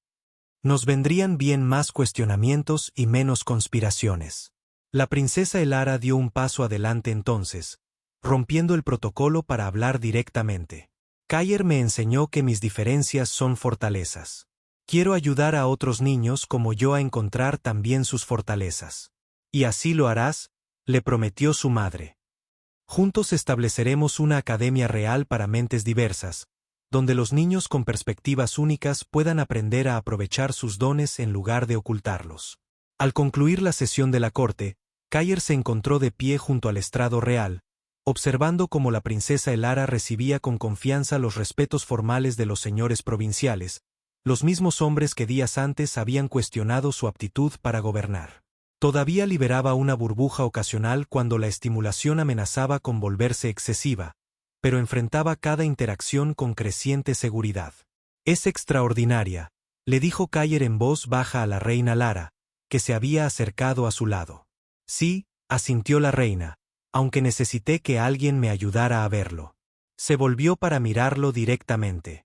A: Nos vendrían bien más cuestionamientos y menos conspiraciones. La princesa Elara dio un paso adelante entonces, rompiendo el protocolo para hablar directamente. Cayer me enseñó que mis diferencias son fortalezas. Quiero ayudar a otros niños como yo a encontrar también sus fortalezas. Y así lo harás, le prometió su madre. Juntos estableceremos una academia real para mentes diversas, donde los niños con perspectivas únicas puedan aprender a aprovechar sus dones en lugar de ocultarlos. Al concluir la sesión de la corte, Cayer se encontró de pie junto al estrado real, observando cómo la princesa Elara recibía con confianza los respetos formales de los señores provinciales, los mismos hombres que días antes habían cuestionado su aptitud para gobernar. Todavía liberaba una burbuja ocasional cuando la estimulación amenazaba con volverse excesiva, pero enfrentaba cada interacción con creciente seguridad. Es extraordinaria, le dijo Cayer en voz baja a la reina Lara, que se había acercado a su lado. Sí, asintió la reina, aunque necesité que alguien me ayudara a verlo. Se volvió para mirarlo directamente.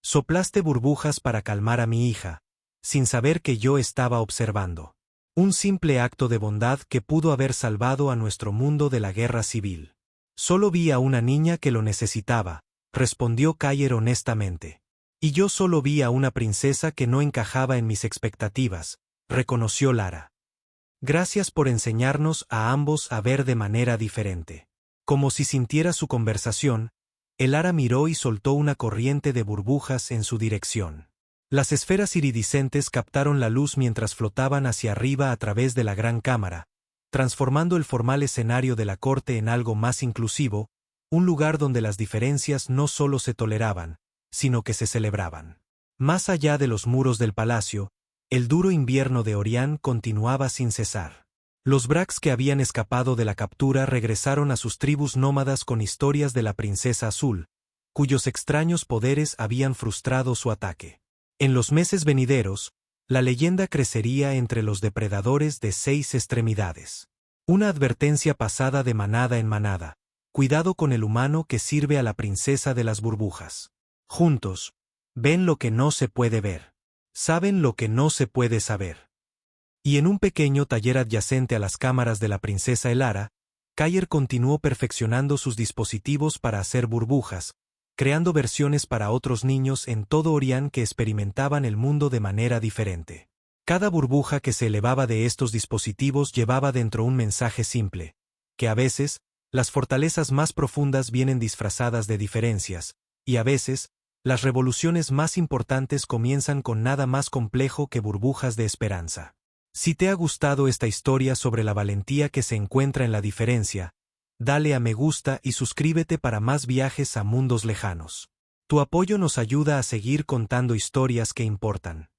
A: Soplaste burbujas para calmar a mi hija, sin saber que yo estaba observando. Un simple acto de bondad que pudo haber salvado a nuestro mundo de la guerra civil. Solo vi a una niña que lo necesitaba, respondió Cayer honestamente. Y yo solo vi a una princesa que no encajaba en mis expectativas, reconoció Lara. Gracias por enseñarnos a ambos a ver de manera diferente. Como si sintiera su conversación, el Lara miró y soltó una corriente de burbujas en su dirección. Las esferas iridiscentes captaron la luz mientras flotaban hacia arriba a través de la gran cámara, transformando el formal escenario de la corte en algo más inclusivo, un lugar donde las diferencias no solo se toleraban, sino que se celebraban. Más allá de los muros del palacio, el duro invierno de Orián continuaba sin cesar. Los Brax que habían escapado de la captura regresaron a sus tribus nómadas con historias de la princesa azul, cuyos extraños poderes habían frustrado su ataque. En los meses venideros, la leyenda crecería entre los depredadores de 6 extremidades. Una advertencia pasada de manada en manada: cuidado con el humano que sirve a la princesa de las burbujas. Juntos, ven lo que no se puede ver. Saben lo que no se puede saber. Y en un pequeño taller adyacente a las cámaras de la princesa Elara, Cayer continuó perfeccionando sus dispositivos para hacer burbujas, creando versiones para otros niños en todo Orián que experimentaban el mundo de manera diferente. Cada burbuja que se elevaba de estos dispositivos llevaba dentro un mensaje simple, que a veces, las fortalezas más profundas vienen disfrazadas de diferencias, y a veces, las revoluciones más importantes comienzan con nada más complejo que burbujas de esperanza. Si te ha gustado esta historia sobre la valentía que se encuentra en la diferencia, dale a me gusta y suscríbete para más viajes a mundos lejanos. Tu apoyo nos ayuda a seguir contando historias que importan.